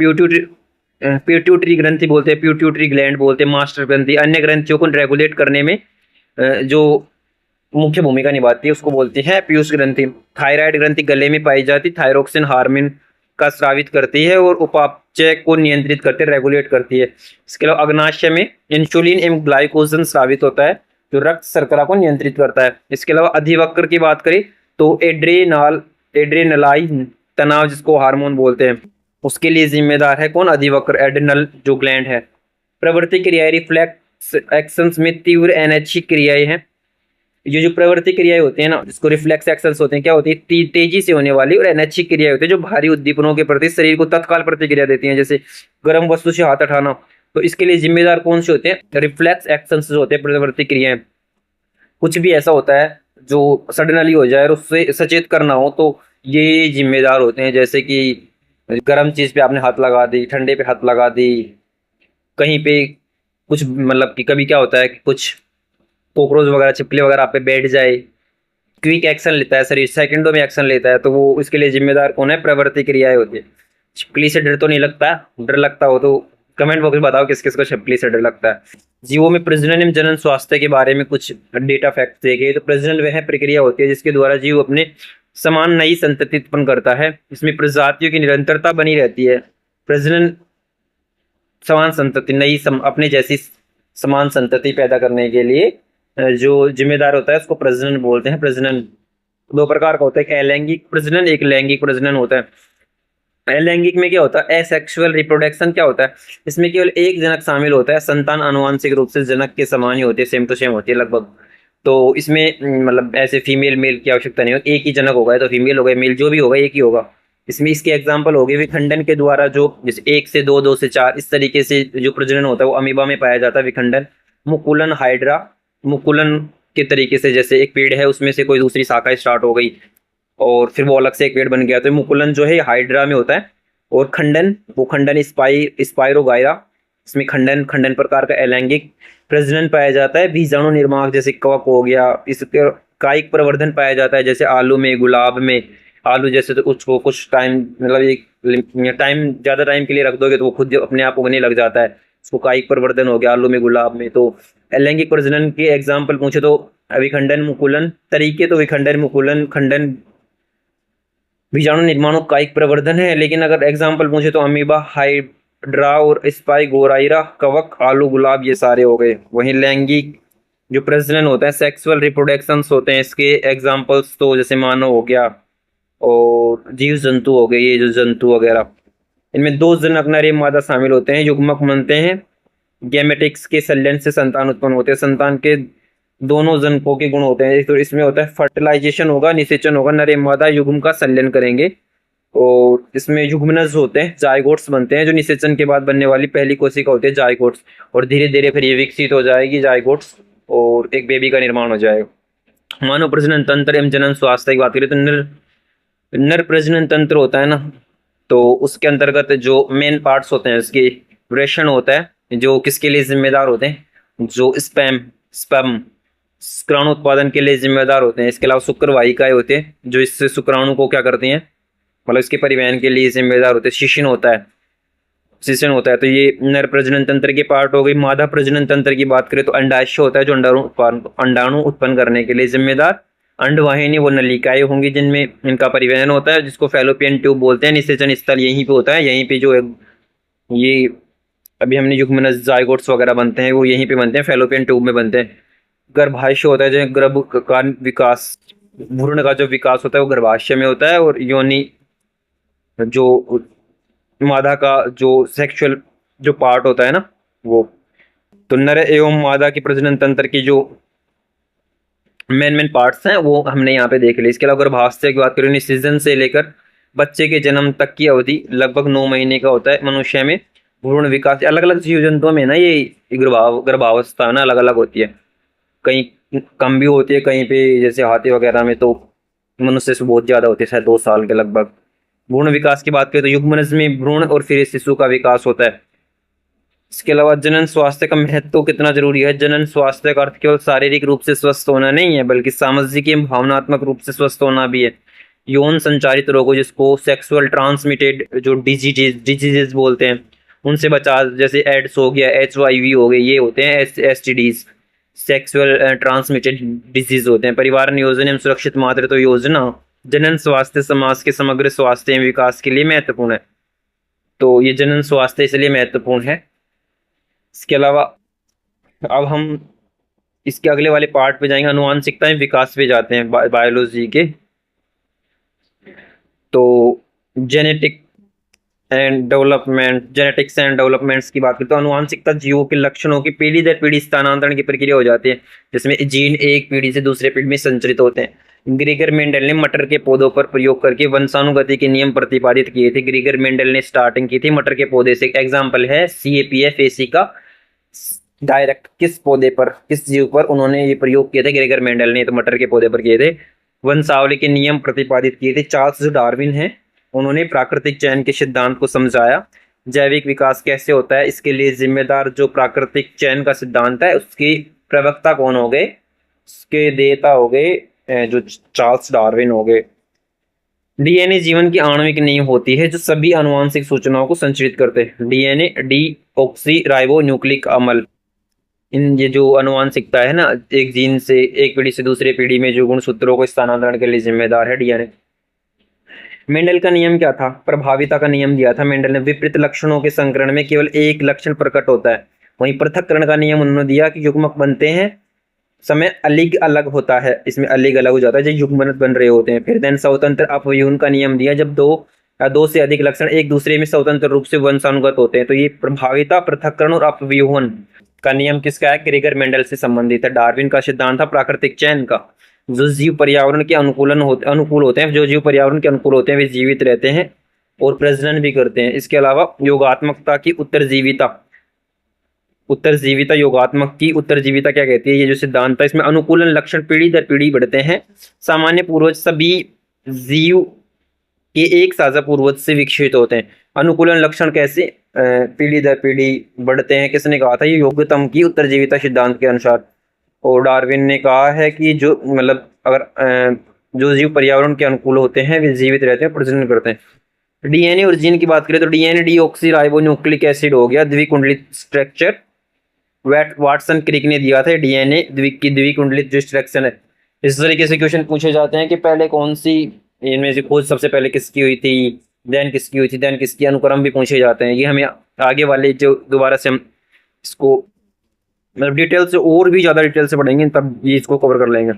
प्यूट्यूटरी ग्रंथि बोलते हैं, प्यूट्यूटरी ग्लैंड बोलते हैं, मास्टर ग्रंथि, अन्य ग्रंथियों को रेगुलेट करने में जो मुख्य भूमिका निभाती है उसको बोलते हैं पीयूष ग्रंथि। थायराइड ग्रंथि गले में पाई जाती, थायरोक्सिन हार्मोन का स्रावित करती है और उपापचय को नियंत्रित करते, रेगुलेट करती है। इसके अलावा अग्नाशय में इंसुलिन एवं ग्लाइकोजन स्रावित होता है जो रक्त शर्करा को नियंत्रित करता है। इसके अलावा अधिवक्र की बात करें तो एड्रेनाल एड्रेनलाइन तनाव जिसको हार्मोन बोलते हैं, उसके लिए जिम्मेदार है कौन? अधिवक्र एड्रिनल जो ग्लैंड है। प्रवृत्ति क्रियाएं रिफ्लेक्स एक्शंस में तीव्र अनैच्छिक क्रियाएं हैं। ये जो प्रवृत्ति क्रियाएं होती है ना, जिसको रिफ्लेक्स एक्शंस होते हैं, क्या होती है? तेजी से होने वाली और अनैच्छिक क्रियाएं होती है जो भारी उद्दीपनों के प्रति शरीर को तत्काल प्रतिक्रिया देती हैं, जैसे गर्म वस्तु से हाथ हटाना। तो इसके लिए जिम्मेदार कौन से होते हैं? रिफ्लेक्स एक्शंस जो होते हैं, प्रवृत्ति क्रियाएं। कुछ भी ऐसा होता है जो सडनली हो जाए और उससे सचेत करना हो, तो ये जिम्मेदार होते हैं। जैसे कि गर्म चीज पे आपने हाथ लगा दी, ठंडे पे हाथ लगा दी, कहीं पे कुछ, मतलब कि कभी क्या होता है कि कुछ कॉकरोच वगैरह, छिपकली वगैरह आप पे बैठ जाए, क्विक एक्शन लेता है शरीर, सेकंडों में एक्शन लेता है, तो वो इसके लिए जिम्मेदार कौन है? प्रवृत्ति क्रियाएं होती है। छिपकली से डर तो नहीं लगता? डर लगता हो तो कमेंट बॉक्स में बताओ किस किस को छिपकली से डर लगता है। जीवों में प्रजनन एवं जनन स्वास्थ्य के बारे में कुछ डेटा फैक्ट देखे तो प्रजनन वह प्रक्रिया होती है जिसके द्वारा जीव अपने समान नई संतति उत्पन्न करता है। इसमें प्रजातियों की निरंतरता बनी रहती है। प्रजनन समान संतति, अपने जैसी समान संतति पैदा करने के लिए जो जिम्मेदार होता है उसको प्रजनन बोलते हैं। प्रजनन दो प्रकार का होता है, एक अलैंगिक प्रजनन, एक लैंगिक प्रजनन होता है। अलैंगिक में क्या होता है? एसेक्सुअल रिप्रोडक्शन क्या होता है? इसमें केवल एक जनक शामिल होता है। संतान आनुवांशिक रूप से जनक के समान ही होती है, सेम टू सेम होती है लगभग। तो इसमें मतलब ऐसे फीमेल मेल की आवश्यकता नहीं होती, एक ही जनक होगा, तो फीमेल हो गए, मेल जो भी होगा एक ही होगा। इसमें इसके एग्जाम्पल हो गए विखंडन के द्वारा, जो जैसे 1 से 2, 2 से 4, इस तरीके से जो प्रजनन होता है वो अमीबा में पाया जाता है विखंडन। मुकुलन हाइड्रा, मुकुलन के तरीके से, जैसे एक पेड़ है उसमें से कोई दूसरी शाखा स्टार्ट हो गई और फिर वो अलग से एक पेड़ बन गया, तो मुकुलन जो है हाइड्रा में होता है। और खंडन, वो खंडन स्पाइरोगायरा, इसमें खंडन खंडन प्रकार का अलैंगिक प्रजनन पाया जाता है। बीजाणु निर्माण जैसे कवक हो गया, इसके कायिक प्रवर्धन पाया जाता है जैसे आलू में, गुलाब में। आलू जैसे तो उसको कुछ टाइम, मतलब एक टाइम, ज़्यादा टाइम के लिए रख दोगे तो वो खुद अपने आप उगने लग जाता है, उसको कायिक प्रवर्धन हो गया आलू में, गुलाब में। तो अलैंगिक प्रजनन के एग्जाम्पल पूछे तो विखंडन, मुकुलन तरीके, तो विखंडन, मुकुलन, खंडन, बीजाणु निर्माणों कायिक प्रवर्धन है। लेकिन अगर एग्जाम्पल पूछे तो अमीबा, हाइड्रा और स्पाइगोराइरा, कवक, आलू, गुलाब, ये सारे हो गए। वहीं लैंगिक जो प्रजनन होता है, सेक्सुअल रिप्रोडक्शंस होते हैं, इसके एग्जाम्पल्स तो जैसे मानव हो गया और जीव जंतु हो गए, ये जो जंतु वगैरह। इनमें 2 जनक नर एवं मादा शामिल होते हैं, युग्मक बनते हैं। गैमेटिक्स के संलयन से संतान उत्पन्न होते हैं। संतान के दोनों जनकों के गुण होते हैं, तो इसमें होता है फर्टिलाइजेशन होगा, निषेचन होगा, नर एवं मादा युग्म का संलयन करेंगे। और इसमें युग्मनज होते हैं, जायगोट्स बनते हैं, जो निषेचन के बाद बनने वाली पहली कोशिका होती है जायगोट्स। और धीरे धीरे फिर ये विकसित हो जाएगी जायगोट्स और एक बेबी का निर्माण हो जाएगा। मानव प्रजनन तंत्र एवं जनन स्वास्थ्य की बात करें तो नर प्रजनन तंत्र होता है ना, तो उसके अंतर्गत जो मेन पार्ट्स होते हैं इसके, वृषण होता है जो किसके लिए जिम्मेदार होते हैं? जो स्पर्म शुक्राणु उत्पादन के लिए जिम्मेदार होते हैं। इसके अलावा शुक्र वाहिकाएं होते हैं जो इससे शुक्राणु को क्या करती हैं, मतलब इसके परिवहन के लिए जिम्मेदार होते हैं। शिशन होता है, शिशन होता है। तो ये नर प्रजनन तंत्र के पार्ट हो गई। मादा प्रजनन तंत्र की बात करें तो अंडाशय होता है जो अंडाणु उत्पन्न करने के लिए जिम्मेदार। अंडवाहिनी वो नलिकाएं होंगी जिनमें इनका परिवहन होता है, जिसको फैलोपियन ट्यूब बोलते हैं। निषेचन स्थल यहीं पे होता है, यहीं पे जो ये अभी हमने युग्मनज जायगोट्स वगैरह बनते हैं वो यहीं पे बनते हैं, फैलोपियन ट्यूब में बनते हैं। गर्भाशय होता है जो गर्भ का विकास, भ्रूण का जो विकास होता है वो गर्भाशय में होता है। और योनि जो मादा का जो सेक्सुअल जो पार्ट होता है ना वो। तो नर एवं मादा की प्रजनन तंत्र की जो मेन पार्ट्स हैं वो हमने यहाँ पे देख लिया। इसके अलावा गर्भाशय की बात करें, निषेचन से लेकर बच्चे के जन्म तक की अवधि लगभग 9 महीने का होता है। मनुष्य में भ्रूण विकास, अलग अलग जीव जंतुओं में ना ये गर्भावस्था ना अलग अलग होती है, कहीं कम भी होती है, कहीं पे जैसे हाथी वगैरह में तो मनुष्य से बहुत ज्यादा होती है, शायद 2 साल के लगभग। भ्रूण विकास की बात करें तो युग्मनज में भ्रूण और फिर शिशु का विकास होता है। इसके अलावा जनन स्वास्थ्य का महत्व कितना जरूरी है? जनन स्वास्थ्य का अर्थ केवल शारीरिक रूप से स्वस्थ होना नहीं है, बल्कि सामाजिक एवं भावनात्मक रूप से स्वस्थ होना भी है। यौन संचारित रोगों, जिसको सेक्सुअल ट्रांसमिटेड जो डिजीजेज बोलते हैं, उनसे बचा, जैसे एड्स हो गया, HIV हो गए, ये होते हैं STDs, सेक्सुअल ट्रांसमिटेड डिजीज होते हैं। परिवार नियोजन एवं सुरक्षित मातृत्व योजना जनन स्वास्थ्य समाज के समग्र स्वास्थ्य एवं विकास के लिए महत्वपूर्ण है। तो ये जनन स्वास्थ्य इसलिए महत्वपूर्ण है। इसके अलावा अब हम इसके अगले वाले पार्ट पे जाएंगे, अनुवांशिकता एवं विकास पे जाते हैं बायोलॉजी के। तो जेनेटिक्स एंड डेवलपमेंट्स की बात करें तो आनुवांशिकता जीवों के लक्षणों की पीढ़ी दर पीढ़ी स्थानांतरण की प्रक्रिया हो जाती है, जिसमें जीन एक पीढ़ी से दूसरे पीढ़ी में संचरित होते हैं। ग्रेगर मेंडल ने मटर के पौधों पर प्रयोग करके वंशानुगति के नियम प्रतिपादित किए थे। ग्रेगर मेंडल ने स्टार्टिंग की थी मटर के पौधे से। एग्जाम्पल है CAPF AC का। डायरेक्ट किस पौधे पर, किस जीव पर उन्होंने ये प्रयोग किए थे? ग्रेगर मेंडल ने तो मटर के पौधे पर किए थे। वंशावली के नियम प्रतिपादित किए थे। चार्ल्स डार्विन है, उन्होंने प्राकृतिक चयन के सिद्धांत को समझाया। जैविक विकास कैसे होता है इसके लिए जिम्मेदार जो प्राकृतिक चयन का सिद्धांत है उसके प्रवक्ता कौन हो गए? उसके देता हो गए जो चार्ल्स डार्विन हो गए। डीएनए जीवन की आणविक नींव होती है जो सभी आनुवंशिक सूचनाओं को संचारित करते हैं। डीएनए डीऑक्सी राइबो न्यूक्लिक अम्ल, इन ये जो आनुवंशिकता है ना, एक जीन से एक पीढ़ी से दूसरी पीढ़ी में जो गुणसूत्रों को स्थानांतरण के लिए जिम्मेदार है डीएनए। मेंडल का नियम क्या था? प्रभाविता का नियम दिया था मेंडल ने। विपरीत लक्षणों के संकरण में केवल एक लक्षण प्रकट होता है। वहीं पृथक्करण का नियम उन्होंने दिया कि युग्मक बनते हैं समय अलग अलग होता है, इसमें अलग अलग हो जाता है जब युग्मक बन रहे होते हैं। फिर देन स्वतंत्र अपव्यूहन का नियम दिया, जब दो से अधिक लक्षण एक दूसरे में स्वतंत्र रूप से वंशानुगत होते हैं। तो ये प्रभाविता, पृथक्करण और अपव्यूहन का नियम किसका है? ग्रेगर मेंडल से संबंधित है। डार्विन का सिद्धांत था प्राकृतिक चयन का। जो जीव पर्यावरण के अनुकूल होते हैं, जो जीव पर्यावरण के अनुकूल होते हैं वे जीवित रहते हैं और प्रजनन भी करते हैं। इसके अलावा योगात्मकता की उत्तरजीविता योगात्मक की उत्तरजीविता क्या कहती है? ये जो सिद्धांत है इसमें अनुकूलन लक्षण पीढ़ी दर पीढ़ी बढ़ते हैं। सामान्य पूर्वज सभी जीव के एक साझा पूर्वज से विकसित होते हैं। अनुकूलन लक्षण कैसे पीढ़ी दर पीढ़ी बढ़ते हैं? किसने कहा था? ये योग्यतम की उत्तरजीविता सिद्धांत के अनुसार। और डार्विन ने कहा है कि जो मतलब अगर जो जीव पर्यावरण के अनुकूल होते हैं वे जीवित रहते हैं, प्रजनन करते हैं। डीएनए और जीन की बात करें तो DNA deoxy ribo nucleic acid हो गया, द्विकुंडलित स्ट्रक्चर। वाटसन क्रिक ने दिया था डीएनए द्विकुंडलित जो स्ट्रक्चर है। इस तरीके से क्वेश्चन पूछे जाते हैं कि पहले कौन सी इनमें से खोज सबसे पहले किसकी हुई थी, देन किसकी हुई थी, देन किसकी, अनुक्रम भी पूछे जाते हैं। ये हमें आगे वाले जो दोबारा से हम इसको मतलब डिटेल से और भी ज़्यादा डिटेल से पढ़ेंगे तब ये इसको कवर कर लेंगे।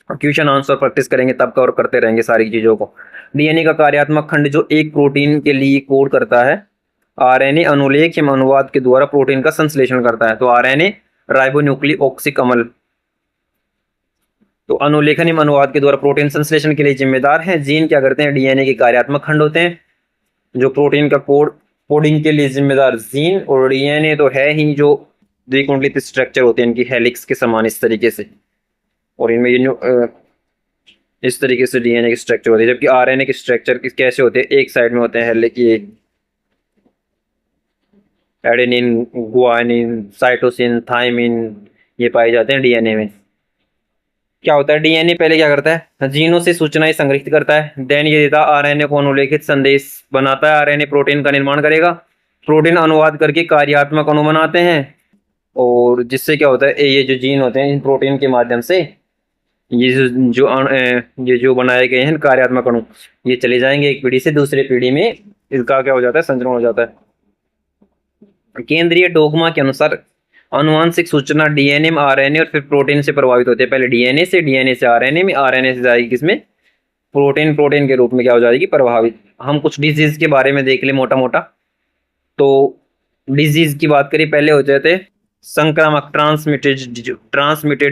क्वेश्चन आंसर प्रैक्टिस करेंगे तब कवर करते रहेंगे सारी चीज़ों को। डीएनए का कार्यात्मक खंड जो एक प्रोटीन के लिए कोड करता है। आरएनए अनुलेख या अनुवाद के द्वारा प्रोटीन का संश्लेषण करता है। तो आरएनए राइबोन्यूक्लियोक्सिक अम्ल। तो अनुलेखन या अनुवाद के द्वारा प्रोटीन संश्लेषण के लिए जिम्मेदार है। जीन क्या करते हैं? डीएनए के कार्यात्मक खंड होते हैं जो प्रोटीन का कोडिंग के लिए जिम्मेदार जीन। और डीएनए तो है ही जो द्विकुंडलित स्ट्रक्चर होते हैं इनकी हेलिक्स के समान इस तरीके से, और इनमें ये इस तरीके से डीएनए की स्ट्रक्चर होती है। जबकि आरएनए की स्ट्रक्चर कैसे होते हैं? एक साइड में होते हैं हेलिक्स, ये एडेनिन, गुआनिन, साइटोसिन, थाइमिन ये पाए जाते हैं डीएनए में। क्या होता है? डीएनए पहले क्या करता है? जीनों से सूचनाएं संग्रहित करता है। देन ये देता आरएनए को अनुलेखित संदेश बनाता है। आरएनए प्रोटीन का निर्माण करेगा। प्रोटीन अनुवाद करके कार्यात्मक अणु बनाते हैं, और जिससे क्या होता है? ये जो जीन होते हैं इन प्रोटीन के माध्यम से ये जो बनाए गए हैं कार्यात्मक अणु ये चले जाएंगे एक पीढ़ी से दूसरे पीढ़ी में। इसका क्या हो जाता है? संचरण हो जाता है। केंद्रीय डोगमा के अनुसार आनुवंशिक सूचना डीएनए में, आरएनए और फिर प्रोटीन से प्रभावित होते हैं। पहले डीएनए से आरएनए में, आरएनए से जाएगी किसमें? प्रोटीन के रूप में क्या हो जाएगी? प्रभावित। हम कुछ डिजीज के बारे में देख ले मोटा मोटा। तो डिजीज की बात करें, पहले हो जाते संक्रामक ट्रांसमिटेड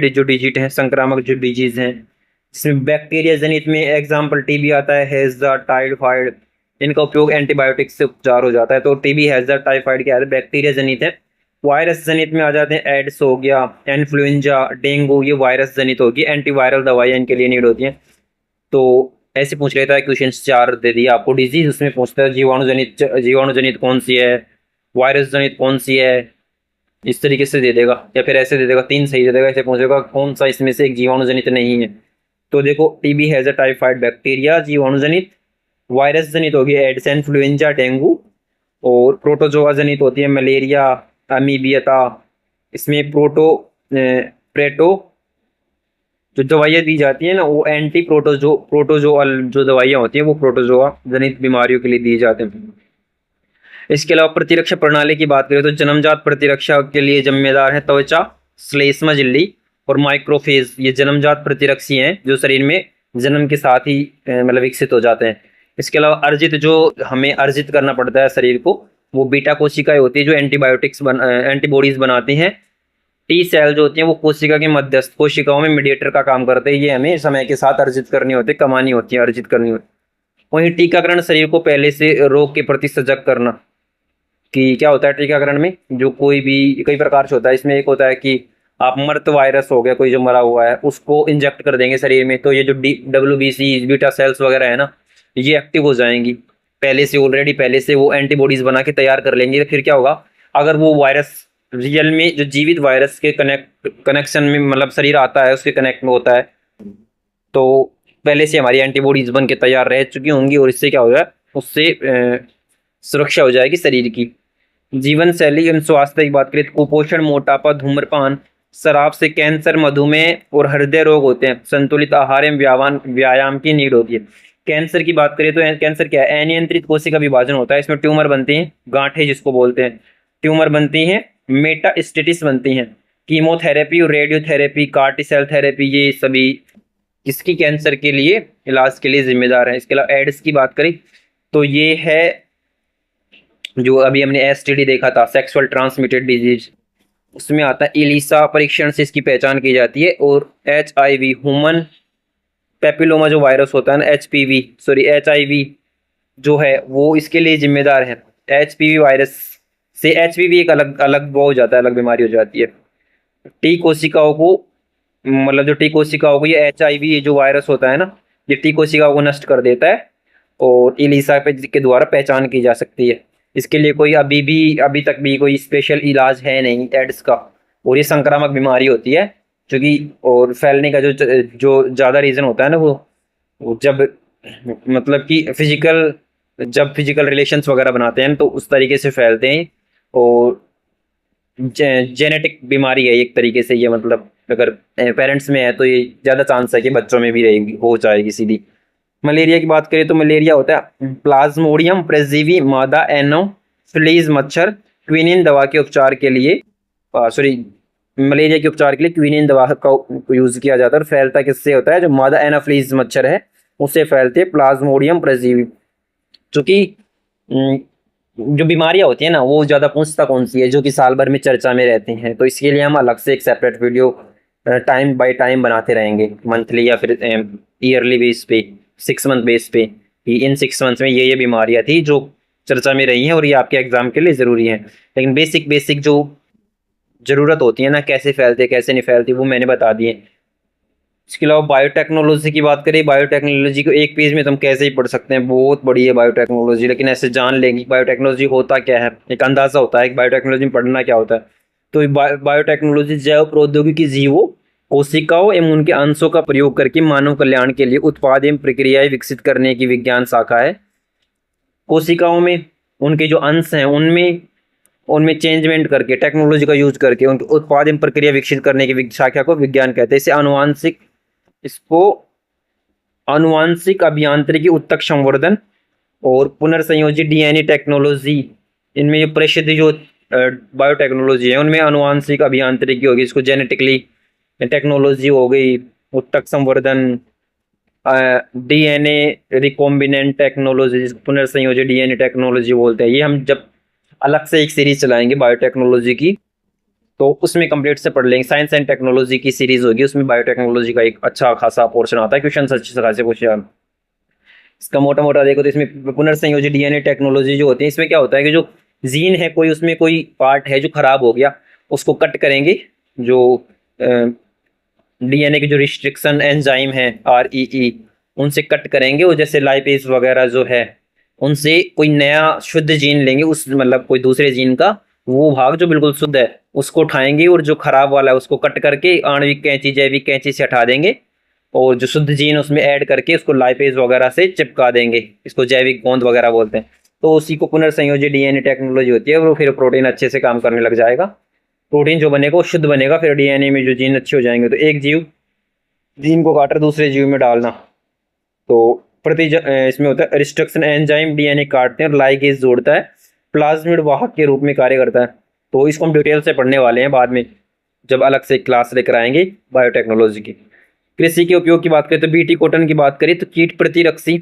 जो डिजीज है, संक्रामक जो डिजीज हैं जिसमें बैक्टीरिया जनित में एग्जाम्पल टीबी आता है, हैजा, टाइफाइड। इनका उपयोग एंटीबायोटिक्स से उपचार हो जाता है। तो टीबी, हैजा, टाइफाइड क्या है? बैक्टीरिया जनित है। वायरस जनित में आ जाते हैं एड्स हो गया, इन्फ्लुएंजा, डेंगू, ये वायरस जनित होगी। एंटीवायरल दवाइयाँ इनके लिए नीड होती हैं। तो ऐसे पूछ लेता है क्वेश्चन 4 दे दिया आपको डिजीज, उसमें पूछता है जीवाणु जनित कौन सी है, वायरस जनित कौन सी है, इस तरीके से दे देगा। या फिर ऐसे दे देगा, 3 सही दे देगा। ऐसे पूछेगा कौन सा इसमें से एक जीवाणु जनित नहीं है। तो देखो टीबी, हैजा, टाइफाइड बैक्टीरिया, जीवाणु जनित, वायरस जनित होगी एड्स, इन्फ्लुएंजा, डेंगू, और प्रोटोजोआ जनित होती है मलेरिया, अमीबियता। इसमें प्रेटो जो दवाइयाँ दी जाती है ना वो एंटी प्रोटोजोअल जो दवाइयाँ होती हैं वो प्रोटोजोआ जनित बीमारियों के लिए दी जाती हैं। इसके अलावा प्रतिरक्षा प्रणाली की बात करें तो जन्मजात प्रतिरक्षा के लिए जिम्मेदार है त्वचा, श्लेष्मा झिल्ली और माइक्रोफेज। ये जन्मजात प्रतिरक्षी हैं जो शरीर में जन्म के साथ ही मतलब विकसित हो जाते हैं। इसके अलावा अर्जित, जो हमें अर्जित करना पड़ता है शरीर को, वो बीटा कोशिकाएं होती है जो एंटीबॉडीज बनाती हैं। टी सेल जो होती हैं वो कोशिका के मध्यस्थ कोशिकाओं में मीडिएटर का काम करते हैं। ये हमें समय के साथ अर्जित करनी होती है, कमानी होती है, अर्जित करनी होती है। वहीं टीकाकरण शरीर को पहले से रोग के प्रति सजग करना। कि क्या होता है टीकाकरण में, जो कोई भी कई प्रकार से होता है, इसमें एक होता है कि आप मृत वायरस हो गया, कोई जो मरा हुआ है उसको इंजेक्ट कर देंगे शरीर में, तो ये जो WBC बीटा सेल्स वगैरह है ना, ये एक्टिव हो जाएंगी पहले से वो एंटीबॉडीज बना के तैयार कर लेंगे। फिर क्या होगा, अगर वो वायरस रियल में जो जीवित वायरस के कनेक्शन में मतलब शरीर आता है, उसके कनेक्ट में होता है, तो पहले से हमारी एंटीबॉडीज बन के तैयार रह चुकी होंगी, और इससे क्या होगा, उससे सुरक्षा हो जाएगी शरीर की। जीवन शैली एवं स्वास्थ्य की बात करें तो कुपोषण, मोटापा, धूम्रपान, शराब से कैंसर, मधुमेह और हृदय रोग होते हैं। संतुलित आहार एवं व्यायाम की नीड होती है। कैंसर की बात करें तो कैंसर क्या है, अनियंत्रित कोशिका विभाजन होता है, इसमें ट्यूमर बनती हैं, गांठें जिसको बोलते हैं, ट्यूमर बनती हैं, मेटास्टेटिस बनती हैं। कीमोथेरेपी और रेडियोथेरेपी, कार्टी सेल थेरेपी, ये सभी किसकी कैंसर के लिए इलाज के लिए जिम्मेदार है। इसके अलावा एड्स की बात करें तो ये है जो अभी हमने STD देखा था, सेक्सुअल ट्रांसमिटेड डिजीज, उसमें आता है इलीसा परीक्षण से इसकी पहचान की जाती है। और HIV ह्यूमन पेपिलोमा जो वायरस होता है ना, HIV जो है वो इसके लिए जिम्मेदार है। HPV वायरस से HPV एक अलग अलग वो हो जाता है, अलग बीमारी हो जाती है। टी कोशिकाओं को मतलब जो टी कोशिकाओं को ये HIV जो वायरस होता है ना, ये टी कोशिकाओं को नष्ट कर देता है, और इलीसा के द्वारा पहचान की जा सकती है। इसके लिए कोई अभी तक भी कोई स्पेशल इलाज है नहीं एड्स का, और ये संक्रामक बीमारी होती है क्योंकि, और फैलने का जो ज़्यादा रीज़न होता है ना, वो जब मतलब कि फिजिकल रिलेशंस वगैरह बनाते हैं तो उस तरीके से फैलते हैं। और जेनेटिक बीमारी है एक तरीके से ये, मतलब अगर पेरेंट्स में है तो ये ज़्यादा चांस है कि बच्चों में भी रहेगी, हो जाएगी सीधी। मलेरिया की बात करें तो मलेरिया होता है प्लाज्मोडियम परजीवी मादा एनोफिलीज मच्छर। क्विनिन दवा के उपचार के लिए मलेरिया के उपचार के लिए क्विनिन दवा का यूज किया जाता है। और फैलता किससे होता है, जो मादा एनोफिलीज मच्छर है उससे फैलते प्लाज्मोडियम परजीवी। चूंकि जो बीमारियां होती है ना, वो ज़्यादा पूछता कौन सी है, जो कि साल भर में चर्चा में रहती हैं, तो इसके लिए हम अलग से एक separate video time by time बनाते रहेंगे, मंथली या फिर ईयरली बेस पे, 6 मंथ बेस पे, कि इन 6 मंथ्स में ये बीमारियां थी जो चर्चा में रही हैं और ये आपके एग्जाम के लिए ज़रूरी है। लेकिन बेसिक जो ज़रूरत होती है ना, कैसे फैलते कैसे नहीं फैलती, वो मैंने बता दिए। इसके अलावा बायोटेक्नोलॉजी की बात करें, बायोटेक्नोलॉजी को एक पेज में तुम कैसे ही पढ़ सकते हैं, बहुत बड़ी है बायोटेक्नोलॉजी, लेकिन ऐसे जान लेंगे बायोटेक्नोलॉजी होता क्या है, एक अंदाज़ा होता है कि बायोटेक्नोलॉजी में पढ़ना क्या होता है। तो बायोटेक्नोलॉजी जैव प्रौद्योगिकी जीवों, कोशिकाओं एवं उनके अंशों का प्रयोग करके मानव कल्याण के लिए उत्पाद एवं प्रक्रियाएं विकसित करने की विज्ञान शाखा है। कोशिकाओं में उनके जो अंश हैं उनमें चेंजमेंट करके, टेक्नोलॉजी का यूज करके उनके उत्पाद एवं प्रक्रिया विकसित करने की शाखा को विज्ञान कहते हैं। इसको आनुवांशिक अभियांत्रिकी, उत्तक संवर्धन और पुनर्संयोजी DNA टेक्नोलॉजी, इनमें जो प्रसिद्ध जो बायोटेक्नोलॉजी है उनमें आनुवांशिक अभियांत्रिकी होगी, इसको जेनेटिकली टेक्नोलॉजी हो गई, उत्तक संवर्धन, DNA रिकॉम्बिनेंट टेक्नोलॉजी, पुनर्संयोजी DNA टेक्नोलॉजी बोलते हैं। ये हम जब अलग से एक सीरीज चलाएंगे बायोटेक्नोलॉजी की, तो उसमें कंप्लीट से पढ़ लेंगे। साइंस एंड टेक्नोलॉजी की सीरीज होगी, उसमें बायोटेक्नोलॉजी का एक अच्छा खासा पोर्शन आता है, क्वेश्चन अच्छे खासे क्वेश्चन। इसका मोटा देखो तो इसमें पुनर्संयोजी DNA टेक्नोलॉजी जो होती है, इसमें क्या होता है कि जो जीन है कोई, उसमें कोई पार्ट है जो खराब हो गया, उसको कट करेंगे। जो DNA के जो रिस्ट्रिक्शन एंजाइम है REE, उनसे कट करेंगे, और जैसे लाइपेज वगैरह जो है उनसे कोई नया शुद्ध जीन लेंगे, उस मतलब कोई दूसरे जीन का वो भाग जो बिल्कुल शुद्ध है उसको उठाएंगे, और जो खराब वाला है उसको कट करके आणविक कैंची, जैविक कैंची से हटा देंगे, और जो शुद्ध जीन उसमें ऐड करके उसको लाइपेज वगैरह से चिपका देंगे, इसको जैविक गोंद वगैरह बोलते हैं। तो उसी को पुनर्संयोजी DNA टेक्नोलॉजी होती है, वो फिर प्रोटीन अच्छे से काम करने लग जाएगा। प्रोटीन जो बनेगा वो शुद्ध बनेगा, फिर DNA में जो जीन अच्छे हो जाएंगे। तो एक जीन को काटकर दूसरे जीव में डालना, तो इसमें होता है रिस्ट्रिक्शन एंजाइम, DNA काटते हैं और लाइगेज जोड़ता है, प्लाज्मिड वाहक के रूप में कार्य करता है। तो इसको हम डिटेल से पढ़ने वाले हैं बाद में, जब अलग से क्लास लेकर आएंगे बायोटेक्नोलॉजी की। कृषि के उपयोग की बात करें तो बीटी कॉटन की बात करें तो कीट प्रतिरक्षी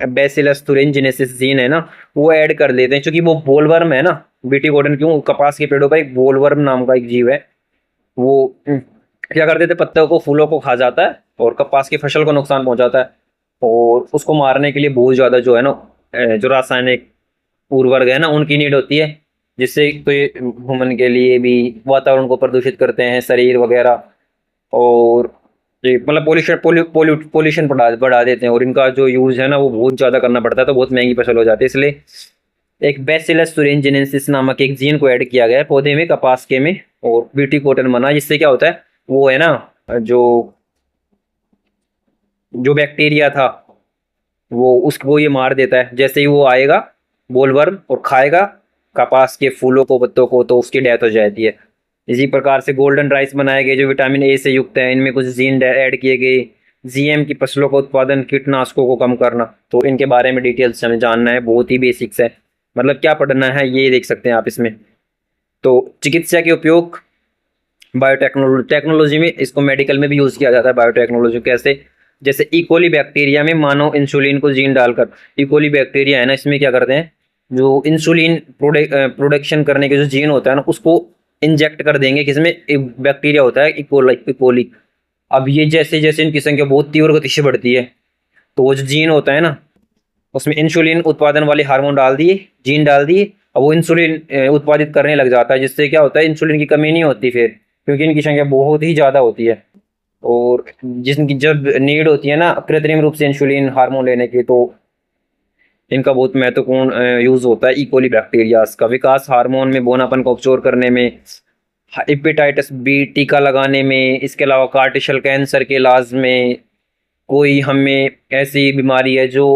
बैसिलस thuringiensis जीन है ना, वो ऐड कर देते हैं, क्योंकि वो बोलवर्म है ना। बीटी कॉटन क्यों, कपास के पेड़ों पर एक बोलवर्म नाम का एक जीव है, वो क्या कर देते, पत्तों को फूलों को खा जाता है और कपास की फसल को नुकसान पहुंचाता है। और उसको मारने के लिए बहुत ज़्यादा जो है ना जो रासायनिक उर्वरक है ना उनकी नीड होती है, जिससे कोई ह्यूमन के लिए भी वातावरण को प्रदूषित करते हैं शरीर वगैरह, और ये मतलब पोल्यूशन बढ़ा देते हैं। और इनका जो यूज़ है ना वो बहुत ज़्यादा करना पड़ता है, तो बहुत महंगी फसल हो जाती है। इसलिए एक बैसिलस thuringiensis नामक एक जीन को ऐड किया गया है पौधे में, कपास के में, और बीटी कॉटन बना, जिससे क्या होता है वो है ना जो जो बैक्टीरिया था वो उसको ये मार देता है। जैसे ही वो आएगा बोलवर्म और खाएगा कपास के फूलों को, पत्तों को, तो उसकी डेथ हो जाती है। इसी प्रकार से गोल्डन राइस बनाए गए जो विटामिन ए से युक्त है, इनमें कुछ जीन ऐड किए गए। जीएम की फसलों का उत्पादन, कीटनाशकों को कम करना, तो इनके बारे में डिटेल्स हमें जानना है, बहुत ही बेसिक्स है, मतलब क्या पढ़ना है ये देख सकते हैं आप इसमें। तो चिकित्सा के उपयोग टेक्नोलॉजी में, इसको मेडिकल में भी यूज़ किया जाता है। बायोटेक्नोलॉजी कैसे, जैसे इकोली बैक्टीरिया में मानव इंसुलिन को जीन डालकर, इकोली बैक्टीरिया है ना, इसमें क्या करते हैं जो इंसुलिन प्रोडक्शन करने के जो जीन होता है ना उसको इंजेक्ट कर देंगे, किसमें, एक बैक्टीरिया होता है इकोली। अब ये जैसे जैसे इनकी संख्या बहुत तीव्र गति से बढ़ती है, तो वो जो जीन होता है ना उसमें इंसुलिन उत्पादन वाले हार्मोन डाल दिए, जीन डाल दिए, और वो इंसुलिन उत्पादित करने लग जाता है, जिससे क्या होता है इंसुलिन की कमी नहीं होती फिर, क्योंकि इनकी संख्या बहुत ही ज़्यादा होती है। और जिनकी जब नीड होती है ना कृत्रिम रूप से इंसुलिन हार्मोन लेने की, तो इनका बहुत महत्वपूर्ण यूज़ होता है इकोली बैक्टीरियाज का। विकास हार्मोन में, बोनापन को ऑब्जॉर्व करने में, हेपेटाइटिस बी टीका लगाने में, इसके अलावा कार्टिशल कैंसर के इलाज में, कोई हमें ऐसी बीमारी है जो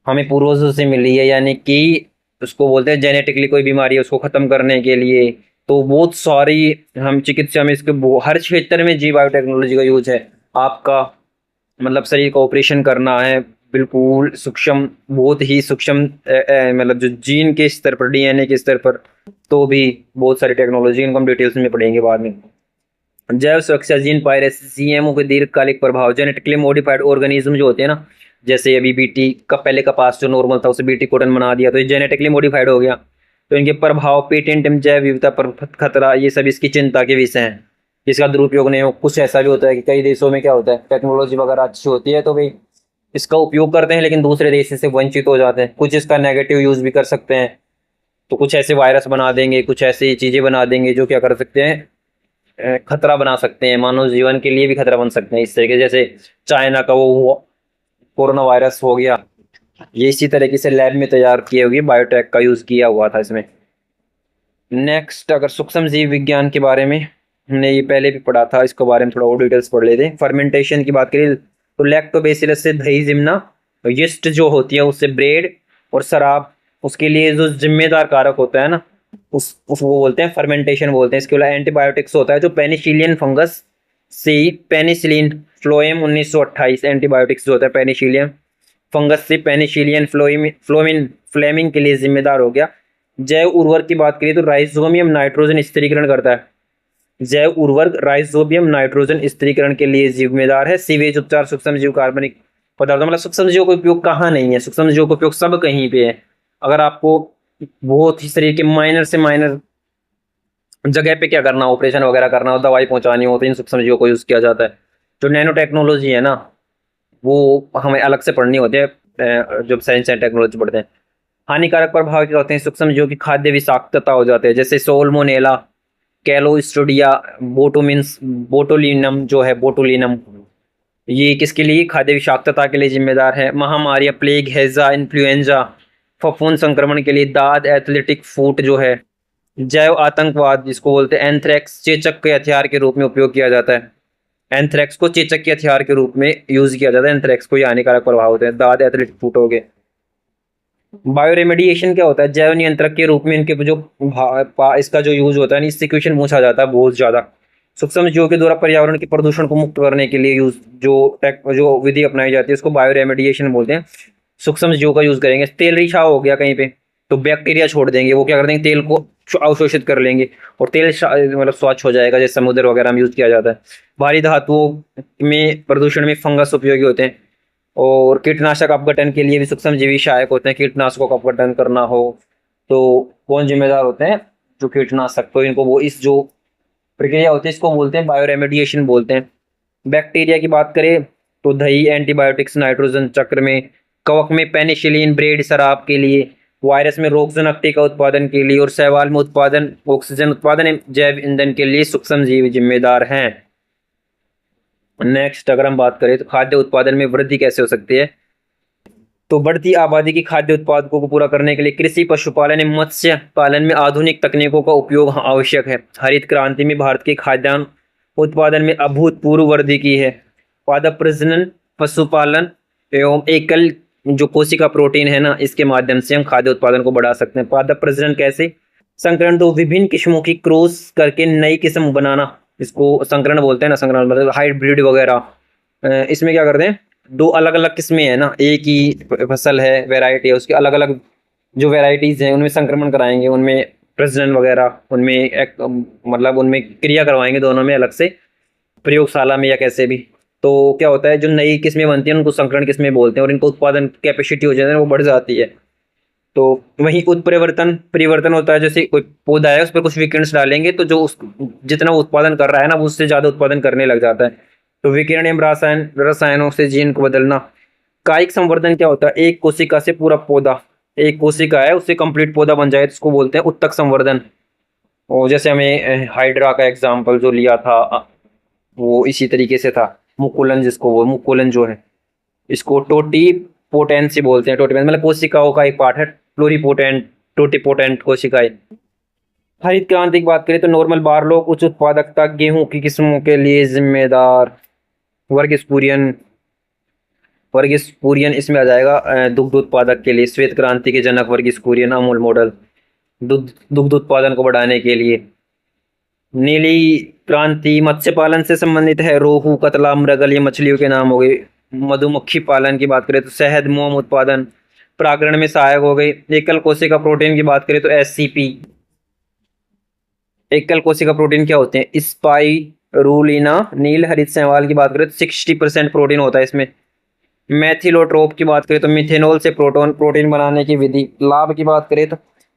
हमें पूर्वजों से मिली है, यानी कि उसको बोलते हैं जेनेटिकली कोई बीमारी है, उसको ख़त्म करने के लिए, तो बहुत सारी हम चिकित्सा में इसके हर क्षेत्र में जी बायोटेक्नोलॉजी का यूज है। आपका मतलब शरीर का ऑपरेशन करना है, बिल्कुल सूक्ष्म, बहुत ही सूक्ष्म मतलब जो जीन के स्तर पर, डीएनए के स्तर पर, तो भी बहुत सारी टेक्नोलॉजी, इनको हम डिटेल्स में पढ़ेंगे बाद में। जैव सुरक्षा, जीन पायरेसी, जीएमओ के दीर्घकालिक प्रभाव, जेनेटिकली मॉडिफाइड ऑर्गेनिज्म जो होते हैं ना, जैसे अभी बीटी का पहले कपास जो नॉर्मल था उसे बीटी कॉटन बना दिया, तो ये जेनेटिकली मॉडिफाइड हो गया, तो इनके प्रभाव, पेटेंट एवं जैव विविधता पर खतरा, ये सब इसकी चिंता के विषय हैं। इसका दुरुपयोग नहीं हो, कुछ ऐसा भी होता है कि कई देशों में क्या होता है टेक्नोलॉजी वगैरह अच्छी होती है तो भाई इसका उपयोग करते हैं, लेकिन दूसरे देश से वंचित हो जाते हैं। कुछ इसका नेगेटिव यूज भी कर सकते हैं, तो कुछ ऐसे वायरस बना देंगे, कुछ ऐसी चीज़ें बना देंगे जो क्या कर सकते हैं खतरा बना सकते हैं, मानव जीवन के लिए भी खतरा बन सकते हैं। इस तरीके जैसे चाइना का वो कोरोना वायरस हो गया, ये इसी तरीके से लैब में तैयार किए हुए बायोटेक का यूज़ किया हुआ था इसमें। नेक्स्ट, अगर सूक्ष्म जीव विज्ञान के बारे में, हमने ये पहले भी पढ़ा था, इसके बारे में थोड़ा और डिटेल्स पढ़ लेते हैं। फर्मेंटेशन की बात करें तो लैक्टोबैसिलस से दही जिमना, यीस्ट जो होती है उससे ब्रेड और शराब, उसके लिए जो जिम्मेदार कारक होता है ना उस वो बोलते हैं फर्मेंटेशन बोलते हैं। इसके अलावा एंटीबायोटिक्स होता है जो पेनिसिलियन फंगस से, पेनिसिलिन फ्लोएम 1928 एंटीबायोटिक्स जो होता है पेनिसिलियन फंगस से पेनिसिलियन फ्लेमिंग के लिए जिम्मेदार हो गया। जैव उर्वरक की बात करें तो राइजोबियम नाइट्रोजन स्थिरीकरण करता है, जैव उर्वरक राइजोबियम नाइट्रोजन स्थिरीकरण के लिए जिम्मेदार है। सीवेज उपचार, सूक्ष्म जीव कार्बनिक पदार्थों, मतलब सूक्ष्म जीवों का उपयोग कहाँ नहीं है, सूक्ष्म जीवों का उपयोग सब कहीं पे है। अगर आपको बहुत ही शरीर के माइनर से माइनर जगह पे क्या करना, ऑपरेशन वगैरह करना हो, दवाई पहुंचानी हो, तो इन सूक्ष्म जीवों को यूज किया जाता है। जो नैनो टेक्नोलॉजी है ना वो हमें अलग से पढ़नी होती है जब साइंस एंड टेक्नोलॉजी पढ़ते हैं। हानिकारक प्रभाव क्या होते हैं सूक्ष्म जीवों की, खाद्य विषाक्तता हो जाते हैं, जैसे सोल्मोनेला, कैलोस्ट्रोडिया, बोटुलिनम जो है बोटुलिनम, ये किसके लिए, खाद्य विषाक्तता के लिए जिम्मेदार है। महामारी, प्लेग, हैजा, इन्फ्लुएंजा, फफूंद संक्रमण के लिए दाद, एथलेटिक फूट जो है। जैव आतंकवाद जिसको बोलते हैं एंथ्रेक्स, चेचक के हथियार के रूप में उपयोग किया जाता है। एंथ्रेक्स को चेचक के हथियार के रूप में यूज किया जाता है, एंथ्रेक्स को, ये हानिकारक प्रभाव होते हैं, दाद, एथलेटिक फूट हो गए। बायो रेमेडिएशन क्या होता है, जैव नियंत्रक के रूप में इनके जो इसका जो यूज होता है, इससे क्वेश्चन पूछा जाता है बहुत ज्यादा। सूक्ष्म जीवों के द्वारा पर्यावरण के प्रदूषण को मुक्त करने के लिए यूज जो विधि अपनाई जाती है उसको बायो रेमेडिएशन बोलते हैं। सूक्ष्म जीवों का यूज करेंगे। तेल रिसाव हो गया कहीं पे, तो बैक्टीरिया छोड़ देंगे, वो क्या कर देंगे, तेल को अवशोषित कर लेंगे और तेल मतलब स्वच्छ हो जाएगा, जैसे समुद्र वगैरह में यूज किया जाता है। भारी धातुओं में प्रदूषण में फंगस उपयोगी होते हैं, और कीटनाशक अपघटन के लिए भी सूक्ष्म जीवी सहायक होते हैं। कीटनाशकों का अपघटन करना हो तो कौन जिम्मेदार होते हैं, जो कीटनाशक, तो इनको वो इस जो प्रक्रिया होती है इसको बोलते हैं बायो रेमेडिएशन बोलते हैं। बैक्टीरिया की बात करें तो दही, एंटीबायोटिक्स, नाइट्रोजन चक्र में, कवक में पेनिसिलिन, ब्रेड शराब के लिए, वायरस में रोगजनक टीका उत्पादन के लिए, और शैवाल में उत्पादन, ऑक्सीजन उत्पादन एवं जैव ईंधन के लिए सूक्ष्म जीव जिम्मेदार हैं। नेक्स्ट अगर हम बात करें तो खाद्य उत्पादन में वृद्धि कैसे हो सकती है, तो बढ़ती आबादी की खाद्य उत्पादकों को पूरा करने के लिए कृषि, पशुपालन एवं मत्स्य पालन में आधुनिक तकनीकों का उपयोग आवश्यक है। हरित क्रांति में भारत के खाद्यान्न उत्पादन में अभूतपूर्व वृद्धि की है। पादप प्रजनन, पशुपालन एवं एकल जो कोशिका प्रोटीन है ना, इसके माध्यम से हम खाद्य उत्पादन को बढ़ा सकते हैं। पादप प्रजनन कैसे, संकरण, दो विभिन्न किस्मों की क्रॉस करके नई किस्म बनाना, इसको संकरण बोलते हैं ना, संकरण मतलब हाइब्रिड वगैरह। इसमें क्या करते हैं, दो अलग अलग किस्में हैं ना, एक ही फसल है, वैरायटी है, उसके अलग अलग जो वैरायटीज हैं उनमें संक्रमण कराएंगे, उनमें प्रजनन वगैरह, उनमें एक मतलब उनमें क्रिया करवाएंगे दोनों में अलग से, प्रयोगशाला में या कैसे भी। तो क्या होता है, जो नई किस्में बनती हैं उनको संकरण किस्में बोलते हैं, और इनको उत्पादन कैपेसिटी हो जाती है वो बढ़ जाती है। तो वहीं उत्परिवर्तन, परिवर्तन होता है, जैसे कोई पौधा है उस पर कुछ विकिरणस डालेंगे तो जो उस जितना वो उत्पादन कर रहा है ना वो उससे ज्यादा उत्पादन करने लग जाता है। तो विकिरण एवं रसायनों से जीन को बदलना। कायिक संवर्धन क्या होता है, एक कोशिका से पूरा पौधा, एक कोशिका है उससे कंप्लीट पौधा बन जाए तो इसको बोलते हैं उत्तक संवर्धन। और जैसे हमें हाइड्रा का एग्जाम्पल जो लिया था वो इसी तरीके से था। मुकुलन, जिसको वो मुकुलन जो है इसको टोटी पोटेंसी बोलते हैं। टोटी मतलब कोशिकाओं का एक पार्ट है, प्लूरीपोटेंट, टोटीपोटेंट कोशिकाएं। हरित क्रांति की बात करें तो नॉर्मल बार लोग उच्च उत्पादकता गेहूं की किस्मों के लिए जिम्मेदार। वर्गीस कुरियन, वर्गीस कुरियन इसमें आ जाएगा। दुग्ध उत्पादक के लिए श्वेत क्रांति के जनक वर्गीस कुरियन, अमूल मॉडल दुग्ध उत्पादन को बढ़ाने के लिए। नीली क्रांति मत्स्य पालन से संबंधित है, रोहू, कतला, मृगल ये मछलियों के नाम हो गए। मधुमक्खी पालन की बात करें तो शहद, मोम उत्पादन, परागण में सहायक हो गई। एकल कोशिका प्रोटीन की बात करें तो एससीपी। एकल कोशिका प्रोटीन क्या होते हैं, स्पाइरुलिना। नील हरित शैवाल की बात करें तो 60% प्रोटीन होता है इसमें। मैथिलोट्रोप की बात करें तो मिथेनॉल से प्रोटीन बनाने की विधि। लाभ की बात करें तो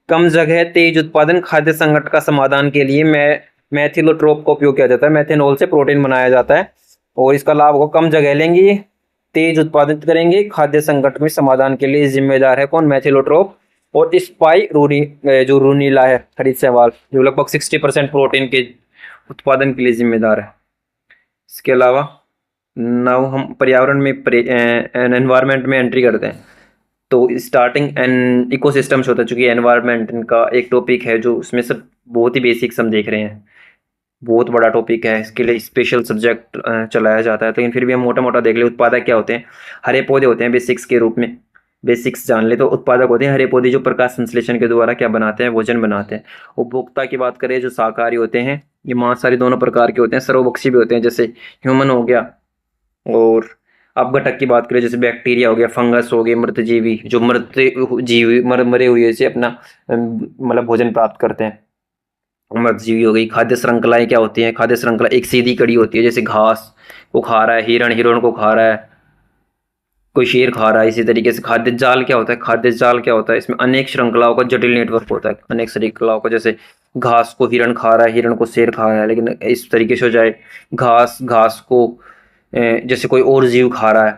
कम जगह, तेज उत्पादन, खाद्य संकट का समाधान के लिए मैथिलोट्रोप का उपयोग किया जाता है। मेथेनॉल से प्रोटीन बनाया जाता है और इसका लाभ को कम जगह लेंगे, तेज उत्पादित करेंगे, खाद्य संकट में समाधान के लिए जिम्मेदार है कौन, मैथिलोट्रोप। और स्पाइरुनी जो रूनीला है हरित शैवाल, जो लगभग 60% प्रोटीन के उत्पादन के लिए जिम्मेदार है। इसके अलावा नाउ हम पर्यावरण में एनवायरनमेंट में एंट्री करते हैं। तो स्टार्टिंग एंड इकोसिस्टम्स होता है, चूंकि एनवायरनमेंट का एक टॉपिक है जो उसमें सब बहुत ही बेसिक्स हम देख रहे हैं, बहुत बड़ा टॉपिक है, इसके लिए स्पेशल सब्जेक्ट चलाया जाता है, लेकिन फिर भी हम मोटा मोटा देख ले। उत्पादक क्या होते हैं, हरे पौधे होते हैं बेसिक्स के रूप में, बेसिक्स जान ले तो उत्पादक होते हैं हरे पौधे जो प्रकाश संश्लेषण के द्वारा क्या बनाते हैं, भोजन बनाते हैं। उपभोक्ता की बात करें जो शाकाहारी होते हैं, ये मांसाहारी दोनों प्रकार के होते हैं, सर्वभक्षी भी होते हैं जैसे ह्यूमन हो गया। और अपघटक की बात करें जैसे बैक्टीरिया हो गया, फंगस हो गए, मृत जीवी जो मृत जीवी मरे हुए से अपना मतलब भोजन प्राप्त करते हैं, मृत जीवी हो गई। खाद्य श्रृंखलाएं क्या होती हैं, खाद्य श्रृंखला एक सीधी कड़ी होती है, जैसे घास को खा रहा है हिरण, हिरण को खा रहा है कोई, शेर खा रहा है। इसी तरीके से खाद्य जाल क्या होता है, खाद्य जाल क्या होता है, इसमें अनेक श्रृंखलाओं का जटिल नेटवर्क होता है, अनेक श्रृंखलाओं का, जैसे घास को हिरण खा रहा है, हिरण को शेर खा रहा है, लेकिन इस तरीके से हो जाए घास, घास को जैसे कोई और जीव खा रहा है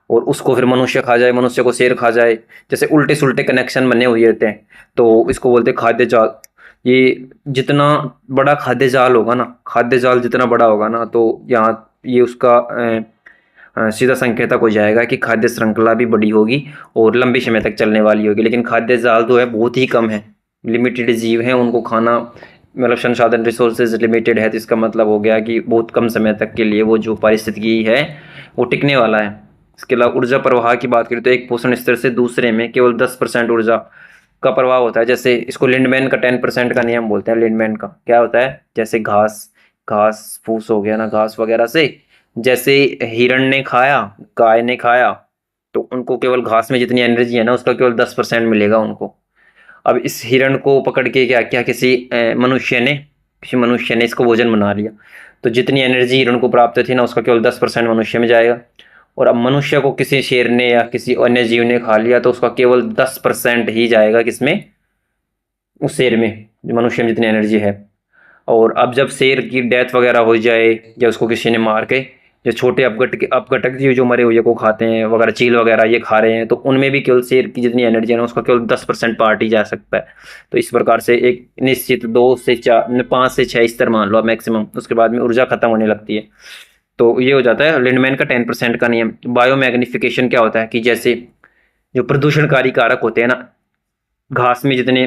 और उसको फिर मनुष्य खा जाए, मनुष्य को शेर खा जाए, जैसे उल्टे सुलटे कनेक्शन बने हुए होते हैं, तो इसको बोलते हैं खाद्य जाल। ये जितना बड़ा खाद्य जाल होगा ना, खाद्य जाल जितना बड़ा होगा ना, तो यहाँ ये उसका सीधा संकेतक हो जाएगा कि खाद्य श्रृंखला भी बड़ी होगी और लंबे समय तक चलने वाली होगी। लेकिन खाद्य जाल जो है बहुत ही कम है, लिमिटेड जीव हैं, उनको खाना मतलब संसाधन रिसोर्सेज लिमिटेड है, तो इसका मतलब हो गया कि बहुत कम समय तक के लिए वो जो पारिस्थितिकी है वो टिकने वाला है। इसके अलावा ऊर्जा प्रवाह की बात करें तो एक पोषण स्तर से दूसरे में केवल 10% ऊर्जा का प्रवाह होता है। जैसे इसको लिंडमैन का 10% का नियम बोलते हैं। लिंडमैन का क्या होता है, जैसे घास, घास फूस हो गया ना, घास वगैरह से, जैसे हिरण ने खाया, गाय ने खाया, तो उनको केवल घास में जितनी एनर्जी है ना उसका केवल 10% मिलेगा उनको। अब इस हिरण को पकड़ के क्या किया, किसी मनुष्य ने इसको भोजन बना लिया। तो जितनी एनर्जी हिरण को प्राप्त थी ना, उसका केवल 10% मनुष्य में जाएगा। और अब मनुष्य को किसी शेर ने या किसी अन्य जीव ने खा लिया तो उसका केवल 10% ही जाएगा किसमें, उस शेर में, जो मनुष्य में जितनी एनर्जी है। और अब जब शेर की डेथ वगैरह हो जाए या उसको किसी ने मार के, जो छोटे अपघटक जीव जो मरे हुए को खाते हैं वगैरह, चील वगैरह ये खा रहे हैं, तो उनमें भी केवल शेर की जितनी एनर्जी है ना, उसका केवल 10% पार्ट ही जा सकता है। तो इस प्रकार से एक निश्चित 2 से 4 5 से 6 स्तर मान लो मैक्सिमम, उसके बाद में ऊर्जा खत्म होने लगती है। तो ये हो जाता है लिंडमैन का 10% का नियम। बायो मैग्निफिकेशन क्या होता है कि जैसे जो प्रदूषणकारी कारक होते हैं ना, घास में जितने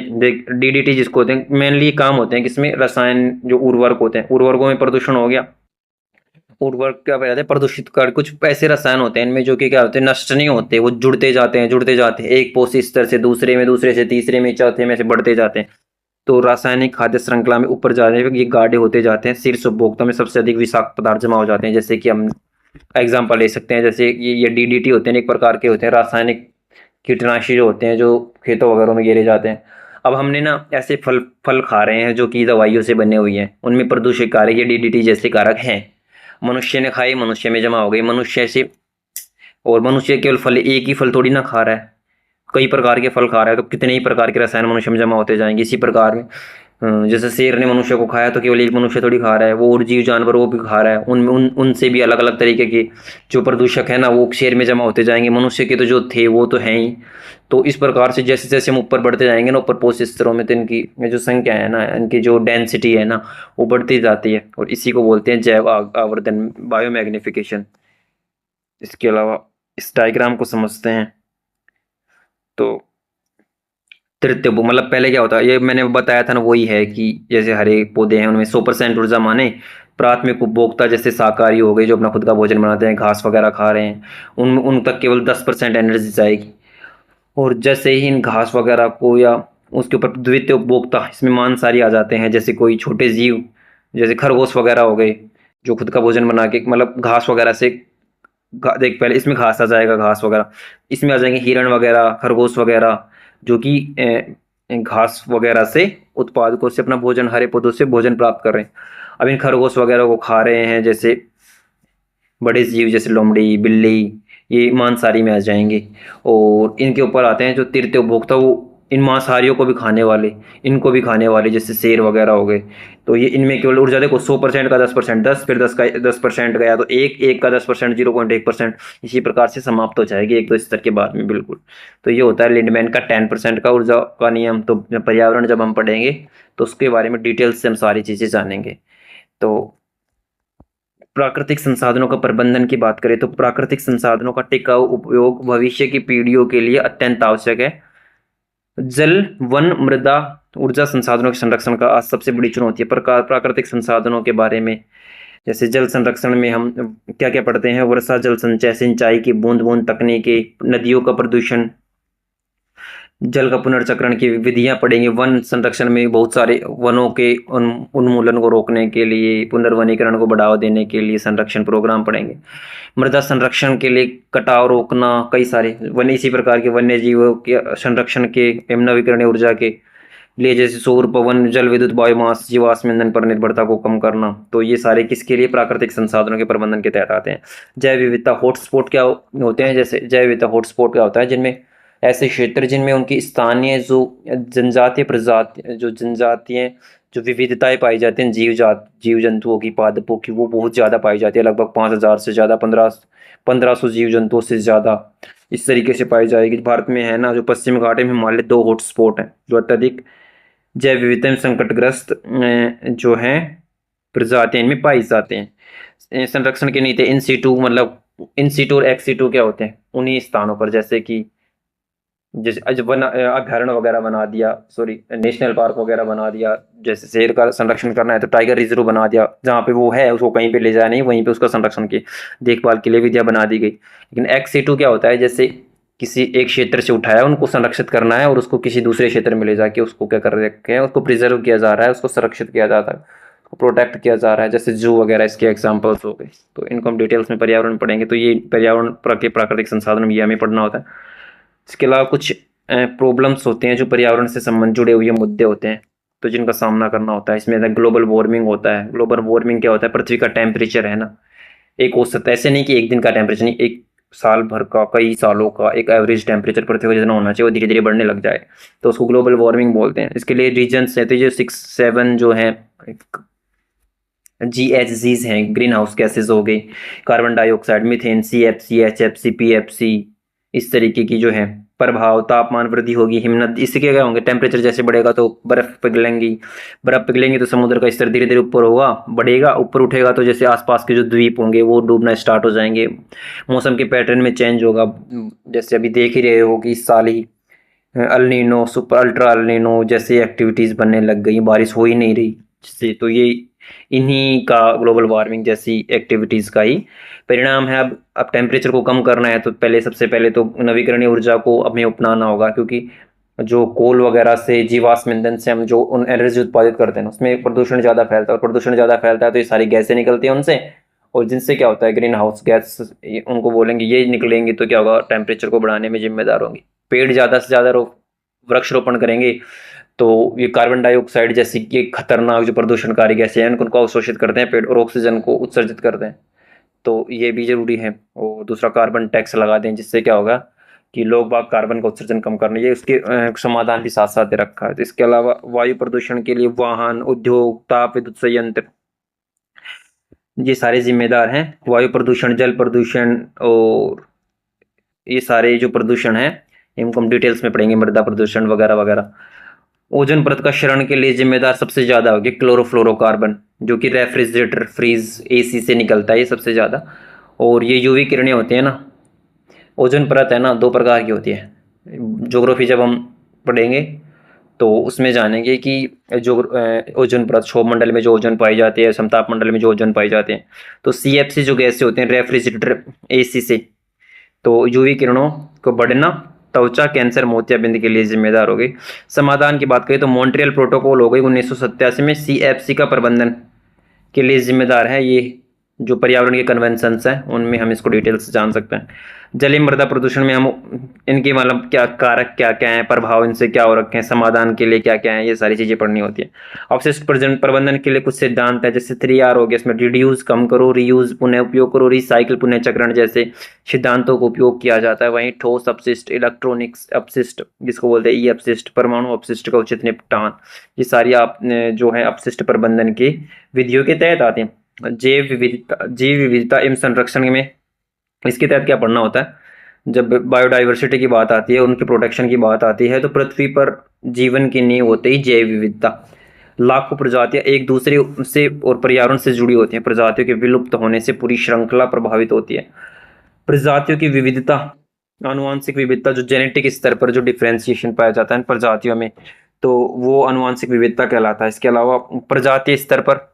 डीडीटी जिसको होते हैं, मेनली काम होते हैं किसमें, रसायन जो उर्वरक होते हैं, उर्वरकों में प्रदूषण हो गया। उर्वरक क्या कहते हैं, प्रदूषित कर कुछ ऐसे रसायन होते हैं इनमें जो कि क्या होते हैं, नष्ट नहीं होते, वो जुड़ते जाते हैं एक पोषी स्तर से दूसरे में, दूसरे से तीसरे में, चौथे में से बढ़ते जाते हैं। तो रासायनिक खाद्य श्रृंखला में ऊपर जाने पर ये गाढ़े होते जाते हैं, शीर्ष उपभोक्ता में सबसे अधिक विषाक्त पदार्थ जमा हो जाते हैं। जैसे कि हम एग्जाम्पल ले सकते हैं, जैसे ये डीडीटी होते हैं, एक प्रकार के होते हैं रासायनिक कीटनाशी जो होते हैं, जो खेतों वगैरह में गिरे जाते हैं। अब हमने ना ऐसे फल फल खा रहे हैं जो कि दवाइयों से बने हुए हैं, उनमें प्रदूषक कारक ये डीडीटी जैसे कारक हैं। मनुष्य ने खाए, मनुष्य में जमा हो गई, मनुष्य से। और मनुष्य केवल फल, एक ही फल थोड़ी ना खा रहा है, कई प्रकार के फल खा रहा है, तो कितने ही प्रकार के रसायन मनुष्य में जमा होते जाएंगे। इसी प्रकार में जैसे शेर ने मनुष्य को खाया तो केवल एक मनुष्य थोड़ी खा रहा है, वो और जीव जानवर वो भी खा रहा है, उनसे भी अलग अलग तरीके के जो प्रदूषक है ना, वो शेर में जमा होते जाएंगे। मनुष्य के तो जो थे वो तो हैं ही। तो इस प्रकार से जैसे जैसे हम ऊपर बढ़ते जाएंगे ना, ऊपर पोषक स्तरों में, तो इनकी जो संख्या है ना, इनकी जो डेंसिटी है ना, वो बढ़ती जाती है। और इसी को बोलते हैं जैव आवर्धन, बायोमैग्निफिकेशन। इसके अलावा इस डायग्राम को समझते हैं। तो तृतीय मतलब पहले क्या होता है, ये मैंने बताया था ना, वही है कि जैसे हरे पौधे हैं उनमें 100% ऊर्जा माने प्राथमिक उपभोक्ता जैसे शाकाहारी हो गए, जो अपना खुद का भोजन बनाते हैं, घास वगैरह खा रहे हैं, उन तक केवल 10% एनर्जी जाएगी। और जैसे ही इन घास वगैरह को या उसके ऊपर द्वितीय उपभोक्ता, इसमें मांसाहारी आ जाते हैं, जैसे कोई छोटे जीव जैसे खरगोश वगैरह हो गए, जो खुद का भोजन बना के मतलब घास वगैरह से, देख पहले इसमें घास आ जाएगा, घास वगैरह, इसमें आ जाएंगे हिरण वगैरह, खरगोश वगैरह, जो कि घास वगैरह से उत्पादकों से अपना भोजन, हरे पौधों से भोजन प्राप्त कर रहे हैं। अब इन खरगोश वगैरह को खा रहे हैं जैसे बड़े जीव जैसे लोमड़ी, बिल्ली, ये मांसाहारी में आ जाएंगे। और इनके ऊपर आते हैं जो तृतीय उपभोक्ता, वो इन मांसाहारियों को भी खाने वाले, इनको भी खाने वाले, जैसे शेर वगैरह हो गए। तो ये इनमें केवल ऊर्जा देखो 100% का 10%, 10 फिर 10 का 10% गया, तो एक का 10%, 0.1%, इसी प्रकार से समाप्त हो जाएगी एक दो स्तर के बाद में, बिल्कुल। तो ये होता है लिंडमैन का 10% का ऊर्जा का नियम। तो पर्यावरण जब हम पढ़ेंगे तो उसके बारे में डिटेल्स से हम सारी चीज़ें जानेंगे। तो प्राकृतिक संसाधनों का प्रबंधन की बात करें तो प्राकृतिक संसाधनों का टिकाऊ उपयोग भविष्य की पीढ़ियों के लिए अत्यंत आवश्यक है। जल, वन, मृदा, ऊर्जा संसाधनों के संरक्षण का आज सबसे बड़ी चुनौती है। प्राकृतिक संसाधनों के बारे में जैसे जल संरक्षण में हम क्या क्या पढ़ते हैं, वर्षा जल संचय, सिंचाई की बूंद बूंद तकनीकी, नदियों का प्रदूषण, जल का पुनर्चक्रण की विधियां पढ़ेंगे। वन संरक्षण में बहुत सारे वनों के उन्मूलन को रोकने के लिए, पुनर्वनीकरण को बढ़ावा देने के लिए संरक्षण प्रोग्राम पढ़ेंगे। मृदा संरक्षण के लिए कटाव रोकना, कई सारे वन, इसी प्रकार के वन्य जीवों के संरक्षण के एवं नवीकरणीय ऊर्जा के लिए जैसे सौर, पवन, जल विद्युत, बायोमास, जीवाश्म ईंधन पर निर्भरता को कम करना। तो ये सारे किसके लिए, प्राकृतिक संसाधनों के प्रबंधन के तहत आते हैं। जैव विविधता हॉटस्पॉट क्या होते हैं, जैसे जैव विविधता हॉटस्पॉट क्या होता है, जिनमें ऐसे क्षेत्र जिनमें उनकी स्थानीय जो जनजातीय प्रजाति, जो विविधताएं पाई जाती हैं, जीव जंतुओं की, पादपों की, वो बहुत ज़्यादा पाई जाती है। लगभग 5000 से ज़्यादा, 1500 जीव जंतुओं से ज़्यादा इस तरीके से पाई जाएगी। भारत में है ना, जो पश्चिम घाट में हिमालय 2 हॉटस्पॉट हैं जो अत्यधिक जैव विविधता में संकटग्रस्त जो हैं प्रजातियां इनमें पाई जाते हैं। संरक्षण की नीति इन सीटू, मतलब इन सीटू और एक्स सीटू क्या होते हैं, उन्हीं स्थानों पर, जैसे कि जैसे वन अभ्यारण्य वगैरह बना दिया, सॉरी नेशनल पार्क वगैरह बना दिया। जैसे शेर का संरक्षण करना है तो टाइगर रिजर्व बना दिया, जहाँ पे वो है उसको कहीं पे ले जाया नहीं, वहीं पे उसका संरक्षण की देखभाल के लिए विधियां बना दी गई। लेकिन एक्स सीटू क्या होता है, जैसे किसी एक क्षेत्र से उठाया, उनको संरक्षित करना है और उसको किसी दूसरे क्षेत्र में ले जाके उसको क्या कर रखे हैं, उसको प्रिजर्व किया जा रहा है, उसको संरक्षित किया जाता है, उसको प्रोटेक्ट किया जा रहा है, जैसे जू वगैरह इसके एग्जाम्पल्स हो गए। तो इनको हम डिटेल्स में पर्यावरण पढ़ेंगे। तो ये पर्यावरण के प्राकृतिक संसाधन भी हमें पढ़ना होता है। इसके अलावा कुछ प्रॉब्लम्स होते हैं जो पर्यावरण से संबंध जुड़े हुए मुद्दे होते हैं, तो जिनका सामना करना होता है। इसमें ग्लोबल वार्मिंग होता है। ग्लोबल वार्मिंग क्या होता है? पृथ्वी का टेम्परेचर है ना, एक औसत, ऐसे नहीं कि एक दिन का टेम्परेचर नहीं, एक साल भर का, कई सालों का एक एवरेज टेम्परेचर पृथ्वी का जितना होना चाहिए वो धीरे धीरे बढ़ने लग जाए, तो उसको ग्लोबल वार्मिंग बोलते हैं। इसके लिए रीजन्स हैं, तो ये 6-7 जो हैं GHGs हैं, ग्रीन हाउस गैसेज हो गई, carbon dioxide, methane, CFC, HFC, PFC, इस तरीके की जो है प्रभाव। तापमान वृद्धि होगी, हिमनद, इससे क्या होंगे? टेम्परेचर जैसे बढ़ेगा तो बर्फ पिघलेंगी, बर्फ पिघलेंगी तो समुद्र का स्तर धीरे धीरे ऊपर होगा, बढ़ेगा, ऊपर उठेगा तो जैसे आसपास के जो द्वीप होंगे वो डूबना स्टार्ट हो जाएंगे। मौसम के पैटर्न में चेंज होगा, जैसे अभी देख ही रहे हो कि इस साल ही El Nino, super ultra El Nino जैसे एक्टिविटीज़ बनने लग गई, बारिश हो ही नहीं रही जिससे, तो ये इन्हीं का ग्लोबल वार्मिंग जैसी एक्टिविटीज़ का ही परिणाम है। अब टेम्परेचर को कम करना है तो सबसे पहले तो नवीकरणीय ऊर्जा को हमें अपनाना होगा, क्योंकि जो कोल वगैरह से, जीवाश्म ईंधन से हम जो उन एनर्जी उत्पादित करते हैं उसमें प्रदूषण ज़्यादा फैलता है, और प्रदूषण ज़्यादा फैलता है तो ये सारी गैसें निकलती हैं उनसे, और जिनसे क्या होता है? ग्रीन हाउस गैस, उनको बोलेंगे ये निकलेंगी तो क्या होगा? टेम्परेचर को बढ़ाने में जिम्मेदार होंगी। पेड़ ज़्यादा से ज़्यादा वृक्षारोपण करेंगे तो ये कार्बन डाइऑक्साइड जैसी ये खतरनाक जो प्रदूषणकारी गैसें हैं उनको अवशोषित करते हैं पेड़, और ऑक्सीजन को उत्सर्जित करते हैं, तो ये भी जरूरी है। और दूसरा, कार्बन टैक्स लगा दें, जिससे क्या होगा कि लोग बाग कार्बन का उत्सर्जन कम करने, ये उसके समाधान भी साथ साथ दे रखा है। तो इसके अलावा वायु प्रदूषण के लिए वाहन, उद्योग, ताप विद्युत संयंत्र, ये सारे जिम्मेदार हैं। वायु प्रदूषण, जल प्रदूषण, और ये सारे जो प्रदूषण हैं इनको हम डिटेल्स में पढ़ेंगे, मृदा प्रदूषण वगैरह वगैरह। ओजोन परत का क्षरण के लिए जिम्मेदार सबसे ज्यादा होगी क्लोरोफ्लोरोकार्बन, जो कि रेफ्रिजरेटर, फ्रीज, AC से निकलता है ये सबसे ज्यादा। और ये UV किरणें होती हैं ना, ओजोन परत है ना, 2 प्रकार की होती है। ज्योग्राफी जब हम पढ़ेंगे तो उसमें जानेंगे कि जो ओजोन परत, क्षोभ मंडल में जो ओजोन पाई जाती है, समताप मंडल में जो ओजोन पाई जाते हैं, तो CFC जो गैस होते हैं रेफ्रिजरेटर, AC से, तो UV किरणों को बढ़ना त्वचा कैंसर, मोतियाबिंद के लिए जिम्मेदार हो गई। समाधान की बात करें तो मॉन्ट्रियल प्रोटोकॉल हो गई 1987 में, CFC का प्रबंधन के लिए जिम्मेदार है। ये जो पर्यावरण के कन्वेंशंस हैं उनमें हम इसको डिटेल्स जान सकते हैं। जलीय मृदा प्रदूषण में हम इनके मतलब क्या कारक क्या क्या हैं, प्रभाव इनसे क्या हो रखे हैं, समाधान के लिए क्या क्या है, ये सारी चीजें पढ़नी होती है। अपशिष्ट प्रबंधन के लिए कुछ सिद्धांत है, जैसे 3R हो गया, इसमें रिड्यूस कम करो, रीयूज पुनः उपयोग करो, रिसाइकिल पुनः चक्रण जैसे सिद्धांतों का उपयोग किया जाता है। वहीं ठोस अपशिष्ट, इलेक्ट्रॉनिक्स अपशिष्ट जिसको बोलते हैं अपशिष्ट, परमाणु अपशिष्ट का उचित निपटान, ये सारी आप जो है अपशिष्ट प्रबंधन की विधियों के तहत आते हैं। जैव विविधता एवं संरक्षण में इसके तहत क्या पढ़ना होता है? जब बायोडाइवर्सिटी की बात आती है, उनके प्रोटेक्शन की बात आती है, तो पृथ्वी पर जीवन की नींव होती है जैव विविधता। लाखों प्रजातियां एक दूसरे से और पर्यावरण से जुड़ी होती हैं। प्रजातियों के विलुप्त होने से पूरी श्रृंखला प्रभावित होती है। प्रजातियों की विविधता, आनुवांशिक विविधता, जो जेनेटिक स्तर पर जो डिफ्रेंसिएशन पाया जाता है इन प्रजातियों में, तो वो आनुवांशिक विविधता कहलाता है। इसके अलावा प्रजातीय स्तर पर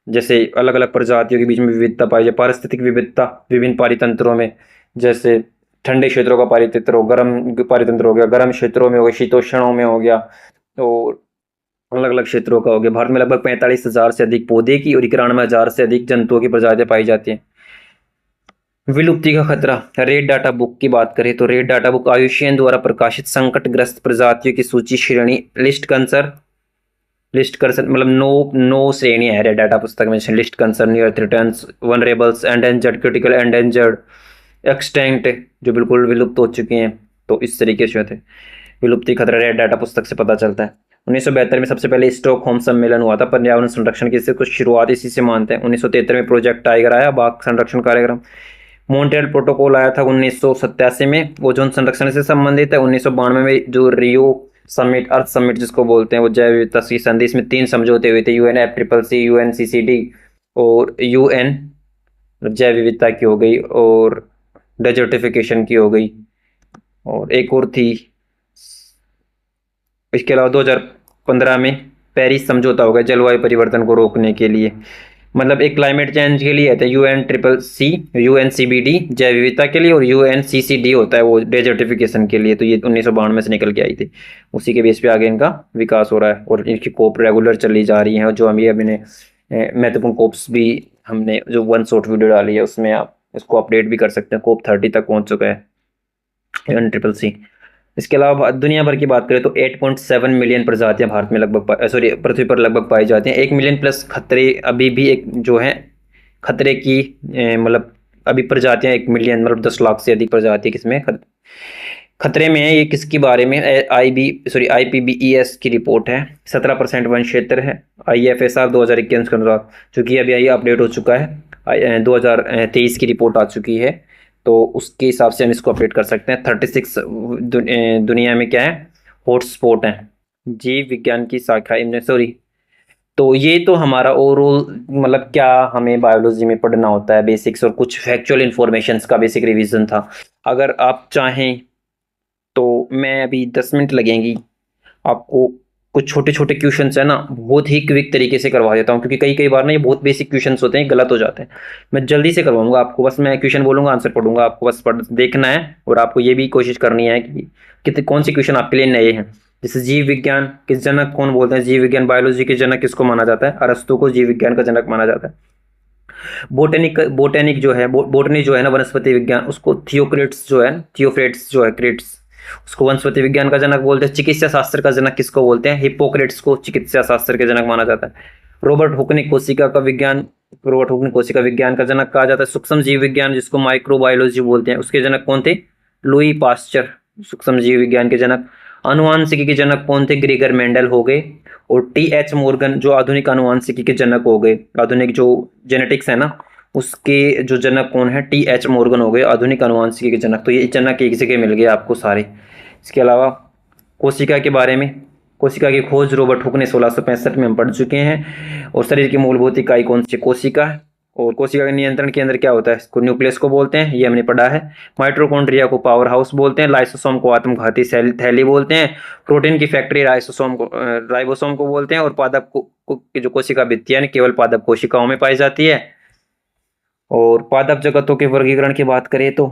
जैसे अलग अलग प्रजातियों के बीच में विविधता पाई जाए। पारिस्थितिक विविधता विभिन्न पारितंत्रों में, जैसे ठंडे क्षेत्रों का पारितंत्र हो, गर्म पारितंत्र हो गया, गर्म क्षेत्रों में हो गया, शीतोष्णों में हो गया, और अलग अलग क्षेत्रों का हो गया। भारत में लगभग 45,000 से अधिक पौधे की और 91,000 से अधिक जंतुओं की प्रजातियां पाई जाती हैं। विलुप्ति का खतरा, रेड डाटा बुक की बात करें तो रेड डाटा बुक आयुष्यन द्वारा प्रकाशित संकटग्रस्त प्रजातियों की सूची श्रेणी लिस्ट कंसर मतलब नो श्रेणी है रेड डाटा पुस्तक में, जैसे लिस्ट कंसर्न, अर्थ returns, वनरेबल्स, endangered, critical endangered, extinct, जो बिल्कुल विलुप्त हो चुके हैं। तो इस तरीके से होते हैं। विलुप्ति खतरा रेड डाटा पुस्तक से पता चलता है। 1972 में सबसे पहले स्टॉकहोम सम्मेलन हुआ था पर्यावरण संरक्षण की, इससे कुछ शुरुआत इसी से मानते हैं। 1973 में प्रोजेक्ट टाइगर आया, बाघ संरक्षण कार्यक्रम। मॉन्ट्रियल प्रोटोकॉल आया था 1987 में, ओजोन संरक्षण से संबंधित है। 1992 में जो रियो समिट, अर्थ समिट जिसको बोलते हैं, वो जैव विविधता की संधि, इसमें 3 समझौते हुए थे, UNFCCC, UNCCD और UN जैव विविधता की हो गई, और डेजर्टिफिकेशन की हो गई, और एक और थी। इसके अलावा 2015 में पेरिस समझौता हो गया जलवायु परिवर्तन को रोकने के लिए, मतलब एक क्लाइमेट चेंज के लिए है, UNCCC, UNCBD जैव विविधता के लिए, और UNCCD होता है वो डेजर्टिफिकेशन के लिए। तो ये 1992 से निकल के आई थी, उसी के बेस पे आगे इनका विकास हो रहा है, और इनकी कोप रेगुलर चली जा रही है। और जो हम ये अभी ने महत्वपूर्ण कोप्स भी हमने जो 1 शॉर्ट वीडियो डाली है उसमें आप इसको अपडेट भी कर सकते हैं। कोप 30 तक पहुंच चुका है UNCCC। इसके अलावा दुनिया भर की बात करें तो 8.7 मिलियन प्रजातियां भारत में लगभग सॉरी पृथ्वी पर लगभग पाई जाती हैं। 1 मिलियन प्लस खतरे अभी भी एक जो है खतरे की मतलब अभी प्रजातियां 1 मिलियन मतलब 10 लाख से अधिक प्रजाति किसमें खतरे में है। ये किसके बारे में IPBES की रिपोर्ट है। 17% वन क्षेत्र है। IFSR 2021 के अनुसार, चूंकि अभी ये अपडेट हो चुका है, 2023 की रिपोर्ट आ चुकी है, तो उसके हिसाब से हम इसको अपडेट कर सकते हैं। 36 दुनिया में क्या है हॉटस्पॉट है जीव विज्ञान की शाखा सॉरी। तो ये तो हमारा ओवरऑल मतलब क्या हमें बायोलॉजी में पढ़ना होता है बेसिक्स और कुछ फैक्चुअल इंफॉर्मेशंस का बेसिक रिवीजन था। अगर आप चाहें तो मैं अभी 10 मिनट लगेंगी आपको कुछ छोटे छोटे क्वेश्चंस है ना बहुत ही क्विक तरीके से करवा देता हूँ, क्योंकि कई कई बार ना ये बहुत बेसिक क्वेश्चंस होते हैं, गलत हो जाते हैं। मैं जल्दी से करवाऊंगा आपको, बस मैं क्वेश्चन बोलूंगा आंसर पढ़ूंगा, आपको बस पढ़ देखना है और आपको ये भी कोशिश करनी है कि कितने कौन से क्वेश्चन आपके लिए नए हैं। जैसे जीव विज्ञान के जनक कौन बोलते हैं, जीव विज्ञान बायोलॉजी के जनक किसको माना जाता है, अरस्तु को जीव विज्ञान का जनक माना जाता है। बोटेनिक जो है बोटनी जो है ना वनस्पति विज्ञान, उसको थियोक्रिट्स जो है थियोफ्रेट्स जो है क्रिट्स उसको वनस्पति विज्ञान का जनक बोलते हैं। चिकित्सा शास्त्र का जनक किसको बोलते हैं, हिप्पोक्रेट्स को चिकित्सा शास्त्र के जनक माना जाता है। रॉबर्ट हुक ने कोशिका कोशिका विज्ञान का जनक कहा जाता है। सूक्ष्म जीव विज्ञान जिसको माइक्रोबायोलॉजी बोलते हैं उसके जनक कौन थे, लुई पास्चर सूक्ष्म जीव विज्ञान के जनक। अनुवांशिकी के जनक कौन थे, ग्रेगर मेंडल हो गए। और TH मॉर्गन जो आधुनिक अनुवांशिकी के जनक हो गए, आधुनिक जो जेनेटिक्स है ना उसके जो जनक कौन है, TH मॉर्गन हो गए आधुनिक अनुवांशिकी के जनक। तो ये जनक एक जगह मिल गए आपको सारे। इसके अलावा कोशिका के बारे में, कोशिका की खोज रॉबर्ट हुक ने 1665 में हम पढ़ चुके हैं। और शरीर की मूलभूत इकाई कौन सी, कोशिका है। और कोशिका के नियंत्रण के अंदर क्या होता है, इसको न्यूक्लियस को बोलते हैं, ये हमने पढ़ा है। माइटोकॉन्ड्रिया को पावर हाउस बोलते हैं। लाइसोसोम को आत्मघाती थैली बोलते हैं। प्रोटीन की फैक्ट्री राइबोसोम को बोलते हैं। और पादप की जो कोशिका भित्तियां केवल पादप कोशिकाओं में पाई जाती है। और पादप जगतों के वर्गीकरण की बात करें तो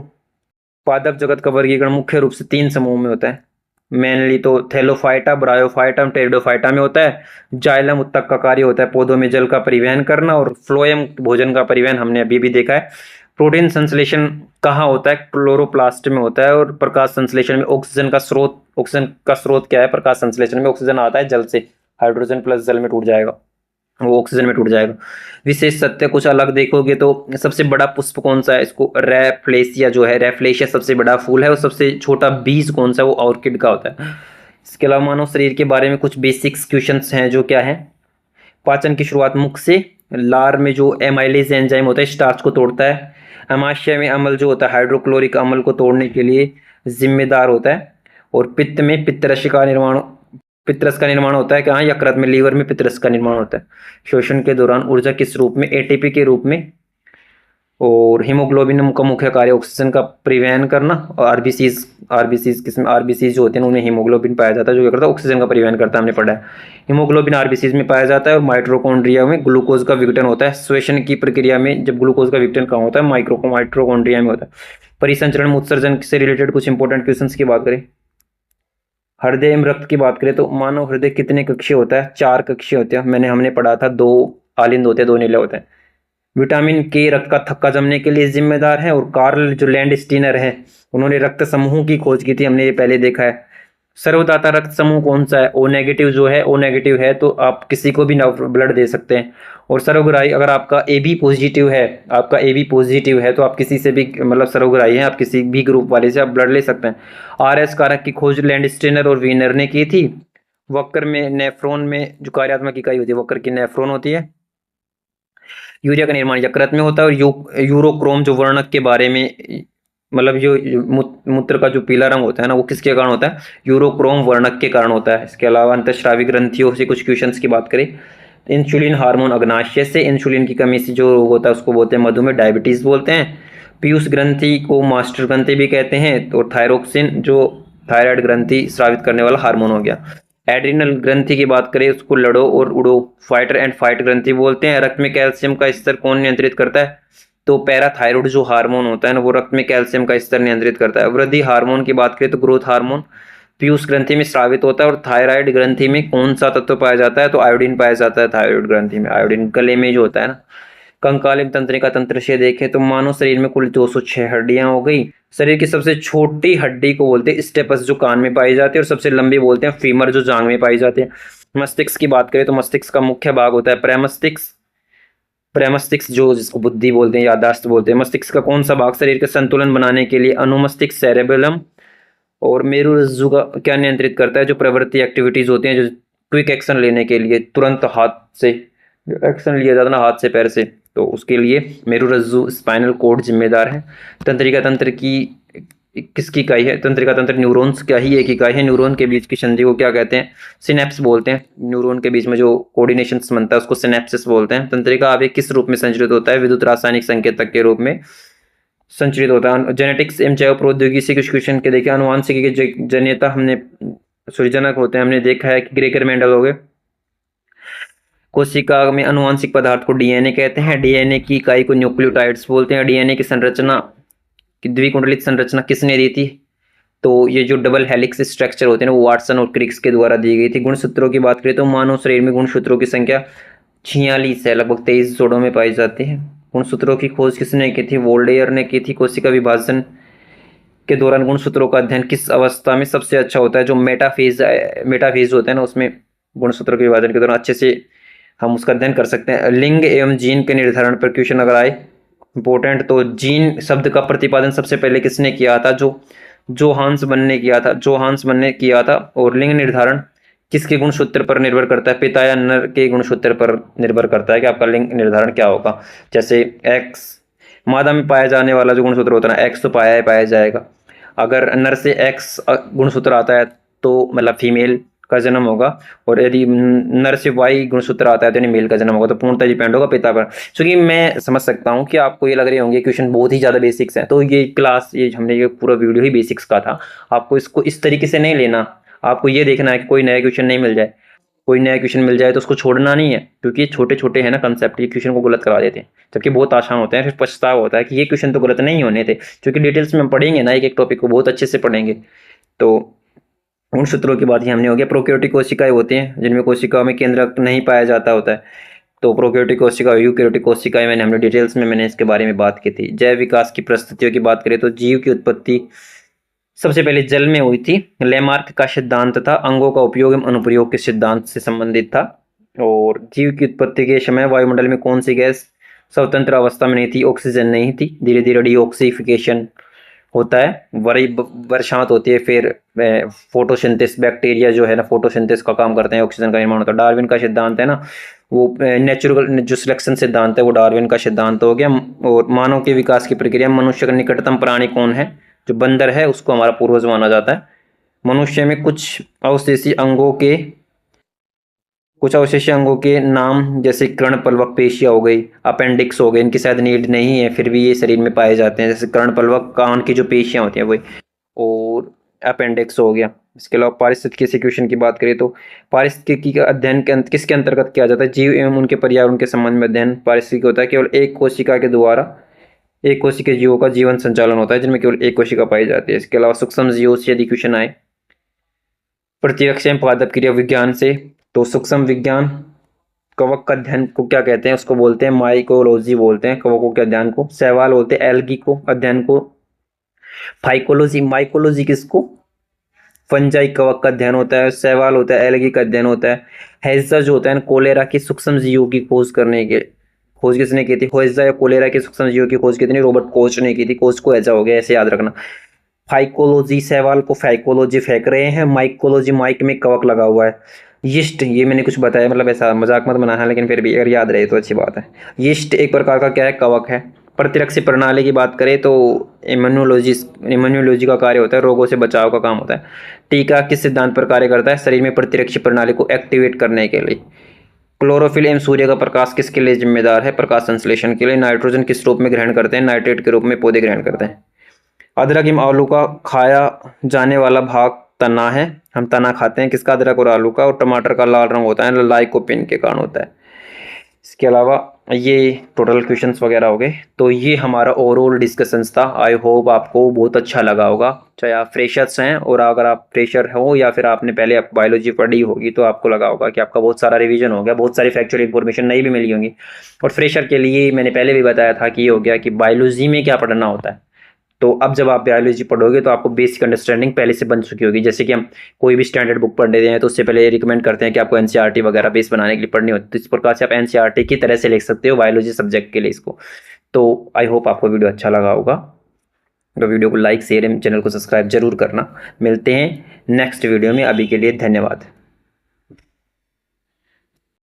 पादप जगत का वर्गीकरण मुख्य रूप से 3 समूह में होता है। मेनली तो थैलोफाइटा, ब्रायोफाइटा, टेरिडोफाइटा में होता है। जाइलम उत्तक का कार्य होता है पौधों में जल का परिवहन करना, और फ्लोएम भोजन का परिवहन हमने अभी भी देखा है। प्रोटीन संश्लेषण कहाँ होता है, क्लोरोप्लास्ट में होता है। और प्रकाश संश्लेषण में ऑक्सीजन का स्रोत क्या है, प्रकाश संश्लेषण में ऑक्सीजन आता है जल से, हाइड्रोजन प्लस जल में टूट जाएगा, वो ऑक्सीजन में टूट जाएगा। विशेष सत्य कुछ अलग देखोगे तो सबसे बड़ा पुष्प कौन सा है, इसको रेफ्लेसिया जो है, रेफ्लेसिया सबसे बड़ा फूल है। और सबसे छोटा बीज कौन सा है, वो ऑर्किड का होता है। इसके अलावा मानव शरीर के बारे में कुछ बेसिक्स क्वेश्चंस हैं जो क्या है, पाचन की शुरुआत मुख से, लार में जो एमाइलेज एंजाइम होता है स्टार्च को तोड़ता है। अमाशय में अम्ल जो होता है हाइड्रोक्लोरिक अम्ल को तोड़ने के लिए जिम्मेदार होता है। और पित्त में पित्तरस का निर्माण होता है, कहाँ, यकृत में, लीवर में पित्तरस का निर्माण होता है। श्वसन के दौरान ऊर्जा किस रूप में, ATP के रूप में। और हीमोग्लोबिन का मुख्य कार्य ऑक्सीजन का परिवहन करना। और आरबीसीज जो होते हैं उनमें हीमोग्लोबिन पाया जाता है जो क्या करता है, ऑक्सीजन का परिवहन करता है, हमने पढ़ा है। हीमोग्लोबिन आरबीसीज में पाया जाता है। और माइटोकॉन्ड्रिया में ग्लूकोज का विघटन होता है। श्वसन की प्रक्रिया में जब ग्लूकोज का विघटन कहाँ होता है, माइटोकॉन्ड्रिया में होता है। परिसंचरण में उत्सर्जन से रिलेटेड कुछ इंपॉर्टेंट क्वेश्चन की बात करें, हृदय एवं रक्त की बात करें तो मानव हृदय कितने कक्षीय होता है, 4 कक्षीय होते हैं। हमने पढ़ा था 2 आलिंद होते हैं, 2 नीले होते हैं। विटामिन के रक्त का थक्का जमने के लिए जिम्मेदार है। और कार्ल जो लैंड स्टीनर है उन्होंने रक्त समूह की खोज की थी, हमने ये पहले देखा है। सर्वदाता रक्त समूह कौन सा है, O नेगेटिव जो है, O नेगेटिव है तो आप किसी को भी ब्लड दे सकते हैं। और सर्वग्राही अगर आपका AB पॉजिटिव है तो आप किसी से भी मतलब सर्वग्राही है, आप किसी भी ग्रुप वाले से आप ब्लड ले सकते हैं। RS कारक की खोज लैंड स्टीनर और वीनर ने की थी। वक्र में नेफ्रॉन में जो कार्यात्मक इकाई होती है वक्र की नेफ्रॉन होती है। यूरिया का निर्माण यकृत में होता है। और यूरोक्रोम जो वर्णक के बारे में मतलब जो मूत्र का जो पीला रंग होता है ना वो किसके कारण होता है, यूरोक्रोम वर्णक के कारण होता है। इसके अलावा अंतःस्रावी ग्रंथियों से कुछ क्वेश्चंस की बात करें, इंसुलिन हार्मोन अग्नाशय से, इंसुलिन की कमी से जो रोग होता है उसको बोलते हैं मधुमेह, डायबिटीज बोलते हैं। पीयूष ग्रंथि को मास्टर ग्रंथि भी कहते हैं। तो थायरोक्सिन जो थायराइड ग्रंथि स्रावित करने वाला हार्मोन हो गया। एड्रिनल ग्रंथि की बात करें उसको लड़ो और उड़ो, फाइटर एंड फाइट ग्रंथि बोलते हैं। रक्त में कैल्शियम का स्तर कौन नियंत्रित करता है, तो पैराथायरॉइड जो हार्मोन होता है ना वो रक्त में कैल्शियम का स्तर नियंत्रित करता है। वृद्धि हार्मोन की बात करें तो ग्रोथ हार्मोन पीयूष ग्रंथि में स्रावित होता है। और थायराइड ग्रंथि में कौन सा तत्व पाया जाता है, तो आयोडीन पाया जाता है थायराइड ग्रंथि में। आयोडीन गले में जो होता है ना कंकालिम तंत्रिका तंत्र से देखें तो मानव शरीर में कुल 206 हड्डियां हो गई। शरीर की सबसे छोटी हड्डी को बोलते हैं स्टेपस, जो कान में पाई जाती है, और सबसे लंबी बोलते हैं फीमर, जो जांग में पाई जाती है। मस्तिष्क की बात करें तो मस्तिष्क का मुख्य भाग होता है प्रेमस्तिष्क। प्रेमस्तिष्क जो जिसको बुद्धि बोलते हैं, याददाश्त बोलते हैं। मस्तिष्क का कौन सा भाग शरीर के संतुलन बनाने के लिए? अनुमस्तिष्क, सेरेबेलम। और मेरुरज्जु का क्या नियंत्रित करता है? जो प्रवृत्ति एक्टिविटीज होती हैं, जो क्विक एक्शन लेने के लिए, तुरंत हाथ से एक्शन लिया जाता है ना, हाथ से पैर से, तो उसके लिए मेरुरज्जु स्पाइनल कोड जिम्मेदार है। तंत्रिका तंत्र की किसकी इकाई है? तंत्रिका तंत्र न्यूरॉन्स का ही एक इकाई है। न्यूरॉन के बीच की संधि को क्या कहते हैं? सिनेप्स बोलते हैं। न्यूरॉन के बीच में जो कोऑर्डिनेशन बनता है उसको सिनेप्सिस बोलते हैं। तंत्रिका आवेग किस रूप में संचरित होता है? विद्युत रासायनिक संकेतक के रूप में संचरित होता है। जेनेटिक्स एवं जैव प्रौद्योगिकी से कुछ क्वेश्चन के देखिए। आनुवांशिकी के जनियता हमने सूर्यजनक होते हैं, हमने देखा है कि ग्रेकर मेंडल हो गए। कोशिका में अनुवांशिक पदार्थ को डीएनए कहते हैं। डीएनए की इकाई को न्यूक्लियोटाइड्स बोलते हैं। डीएनए की संरचना की द्विकुंडलित संरचना किसने दी थी? तो ये जो डबल हेलिक्स स्ट्रक्चर होते हैं ना, वो वाटसन और क्रिक्स के द्वारा दी गई थी। गुणसूत्रों की बात करें तो मानव शरीर में गुणसूत्रों की संख्या 46 है, लगभग 23 जोड़ों में पाई जाती है। गुणसूत्रों की खोज किसने की थी? वोल्डेयर ने की थी। कोशिका विभाजन के दौरान गुणसूत्रों का अध्ययन किस अवस्था में सबसे अच्छा होता है? जो मेटाफेज होता है ना, उसमें गुणसूत्रों के विभाजन के दौरान अच्छे से हम उसका अध्ययन कर सकते हैं। लिंग एवं जीन के निर्धारण पर क्वेश्चन अगर आए इंपॉर्टेंट, तो जीन शब्द का प्रतिपादन सबसे पहले किसने किया था? जोहान्स ने किया था। और लिंग निर्धारण किसके गुणसूत्र पर निर्भर करता है? पिता या नर के गुणसूत्र पर निर्भर करता है कि आपका लिंग निर्धारण क्या होगा। जैसे एक्स, मादा में पाया जाने वाला जो गुणसूत्र होता है ना, एक्स तो पाया जाएगा। अगर नर से एक्स गुणसूत्र आता है तो मतलब फीमेल का जन्म होगा, और यदि नर से वाई गुणसूत्र आता है तो यानी मेल का जन्म होगा। तो पूर्णतः डिपेंड होगा पिता पर। क्योंकि मैं समझ सकता हूँ कि आपको ये लग रहे होंगे क्वेश्चन बहुत ही ज़्यादा बेसिक्स हैं, तो ये हमने ये पूरा वीडियो ही बेसिक्स का था। आपको इसको इस तरीके से नहीं लेना, आपको ये देखना है कि कोई नया क्वेश्चन नहीं मिल जाए। कोई नया क्वेश्चन मिल जाए तो उसको छोड़ना नहीं है, क्योंकि ये छोटे छोटे हैं ना कंसेप्ट, ये क्वेश्चन को गलत करा देते हैं, जबकि बहुत आसान होते हैं। फिर पछतावा होता है कि ये क्वेश्चन तो गलत नहीं होने थे, क्योंकि डिटेल्स में हम पढ़ेंगे ना, एक एक टॉपिक को बहुत अच्छे से पढ़ेंगे। तो गुणसूत्रों की बात ही हमने हो गया। प्रोकैरियोटिक कोशिकाएं होती हैं जिनमें कोशिकाओं में केंद्रक नहीं पाया जाता होता है, तो प्रोकैरियोटिक कोशिका, यूकैरियोटिक कोशिकाएं, हमने डिटेल्स में मैंने इसके बारे में बात की थी। जैव विकास की परिस्थितियों की बात करें तो जीव की उत्पत्ति सबसे पहले जल में हुई थी। लेमार्क का सिद्धांत था अंगों का उपयोग एवं अनुप्रयोग के सिद्धांत से संबंधित था। और जीव की उत्पत्ति के समय वायुमंडल में कौन सी गैस स्वतंत्र अवस्था में नहीं थी? ऑक्सीजन नहीं थी। धीरे धीरे डीऑक्सीफिकेशन होता है, बरसात होती है, फिर फोटोसिंथेसिस, बैक्टीरिया जो है ना फोटोसिंथेसिस का काम करते हैं, ऑक्सीजन का निर्माण होता है। डार्विन का सिद्धांत है ना, वो नेचुरल जो सिलेक्शन सिद्धांत है वो डार्विन का सिद्धांत हो गया। और मानव के विकास की प्रक्रिया, मनुष्य का निकटतम प्राणी कौन है? जो बंदर है उसको हमारा पूर्वज माना जाता है। मनुष्य में कुछ अवशेषी अंगों के नाम, जैसे कर्णपलवक पेशियां हो गई, अपेंडिक्स हो गए, इनकी शायद नीड नहीं है फिर भी ये शरीर में पाए जाते हैं। जैसे कर्णपलवक कान की जो पेशियां होती हैं वही, और अपेंडिक्स हो गया। इसके अलावा पारिस्थितिकी से क्वेश्चन की बात करें तो पारिस्थितिकी का अध्ययन किसके अंतर्गत किया जाता है? जीव एवं उनके पर्यावरण के संबंध में अध्ययन पारिस्थितिकी होता है। केवल एक कोशिका के द्वारा एक कोशिका जीवों का जीवन संचालन होता है, जिनमें केवल एक कोशिका पाई जाती है। इसके अलावा सूक्ष्म जीवों से यदि क्वेश्चन आए प्रतिरक्षा एवं पादप क्रिया विज्ञान से, तो सूक्ष्म विज्ञान कवक का अध्ययन को क्या कहते हैं? उसको बोलते हैं माइकोलॉजी बोलते हैं, कवकों के अध्ययन को। शैवाल बोलते हैं एल्गी को अध्ययन को। फाइकोलॉजी, माइकोलॉजी किसको? फंजाई कवक का अध्ययन होता है। शैवाल होता है एल्गी का अध्ययन होता है। हैजा जो होता है कोलेरा की सूक्ष्म जीवों की खोज किसने की थी? हैजा या कोलेरा की सूक्ष्म जीवों की खोज कितनी? रॉबर्ट कोच ने की थी। कोच को हैजा हो गया, ऐसे याद रखना। फाइकोलॉजी, शैवाल को फाइकोलॉजी फेंक रहे हैं। माइकोलॉजी, माइक में कवक लगा हुआ है। यीस्ट, ये मैंने कुछ बताया, मतलब ऐसा मजाक मत बनाना, लेकिन फिर भी अगर याद रहे तो अच्छी बात है। यीस्ट एक प्रकार का क्या है? कवक है। प्रतिरक्षी प्रणाली की बात करें तो इम्यूनोलॉजी का कार्य होता है, रोगों से बचाव का काम होता है। टीका किस सिद्धांत पर कार्य करता है? शरीर में प्रतिरक्षी प्रणाली को एक्टिवेट करने के लिए। क्लोरोफिल एवं सूर्य का प्रकाश किसके लिए जिम्मेदार है? प्रकाश संश्लेषण के लिए। नाइट्रोजन किस रूप में ग्रहण करते हैं? नाइट्रेट के रूप में पौधे ग्रहण करते हैं। अदरक एवं आलू का खाया जाने वाला भाग तना है, हम तना खाते हैं किसका? अदरक और आलू का। और टमाटर का लाल रंग होता है लाइकोपिन के कारण होता है। इसके अलावा ये टोटल क्वेश्चंस वगैरह हो गए। तो ये हमारा ओवरऑल डिस्कशंस था। आई होप आपको बहुत अच्छा लगा होगा, चाहे आप फ्रेशर्स हैं और अगर आप फ्रेशर हो या फिर आपने पहले आप बायोलॉजी पढ़ी होगी तो आपको लगा होगा कि आपका बहुत सारा रिवीजन हो गया, बहुत सारी फैक्चुअल इन्फॉर्मेशन नई भी मिली होंगी। और फ्रेशर के लिए मैंने पहले भी बताया था कि ये हो गया कि बायोलॉजी में क्या पढ़ना होता है। तो अब जब आप बायोलॉजी पढ़ोगे तो आपको बेसिक अंडरस्टैंडिंग पहले से बन चुकी होगी। जैसे कि हम कोई भी स्टैंडर्ड बुक पढ़ लेते हैं तो उससे पहले ये रिकमेंड करते हैं कि आपको एनसीईआरटी वगैरह बेस बनाने के लिए पढ़नी होती है। तो इस प्रकार से आप एनसीईआरटी की तरह से लिख सकते हो बायोलॉजी सब्जेक्ट के लिए इसको। तो आई होप आपको वीडियो अच्छा लगा होगा। तो वीडियो को लाइक शेयर एंड चैनल को सब्सक्राइब जरूर करना। मिलते हैं नेक्स्ट वीडियो में, अभी के लिए धन्यवाद।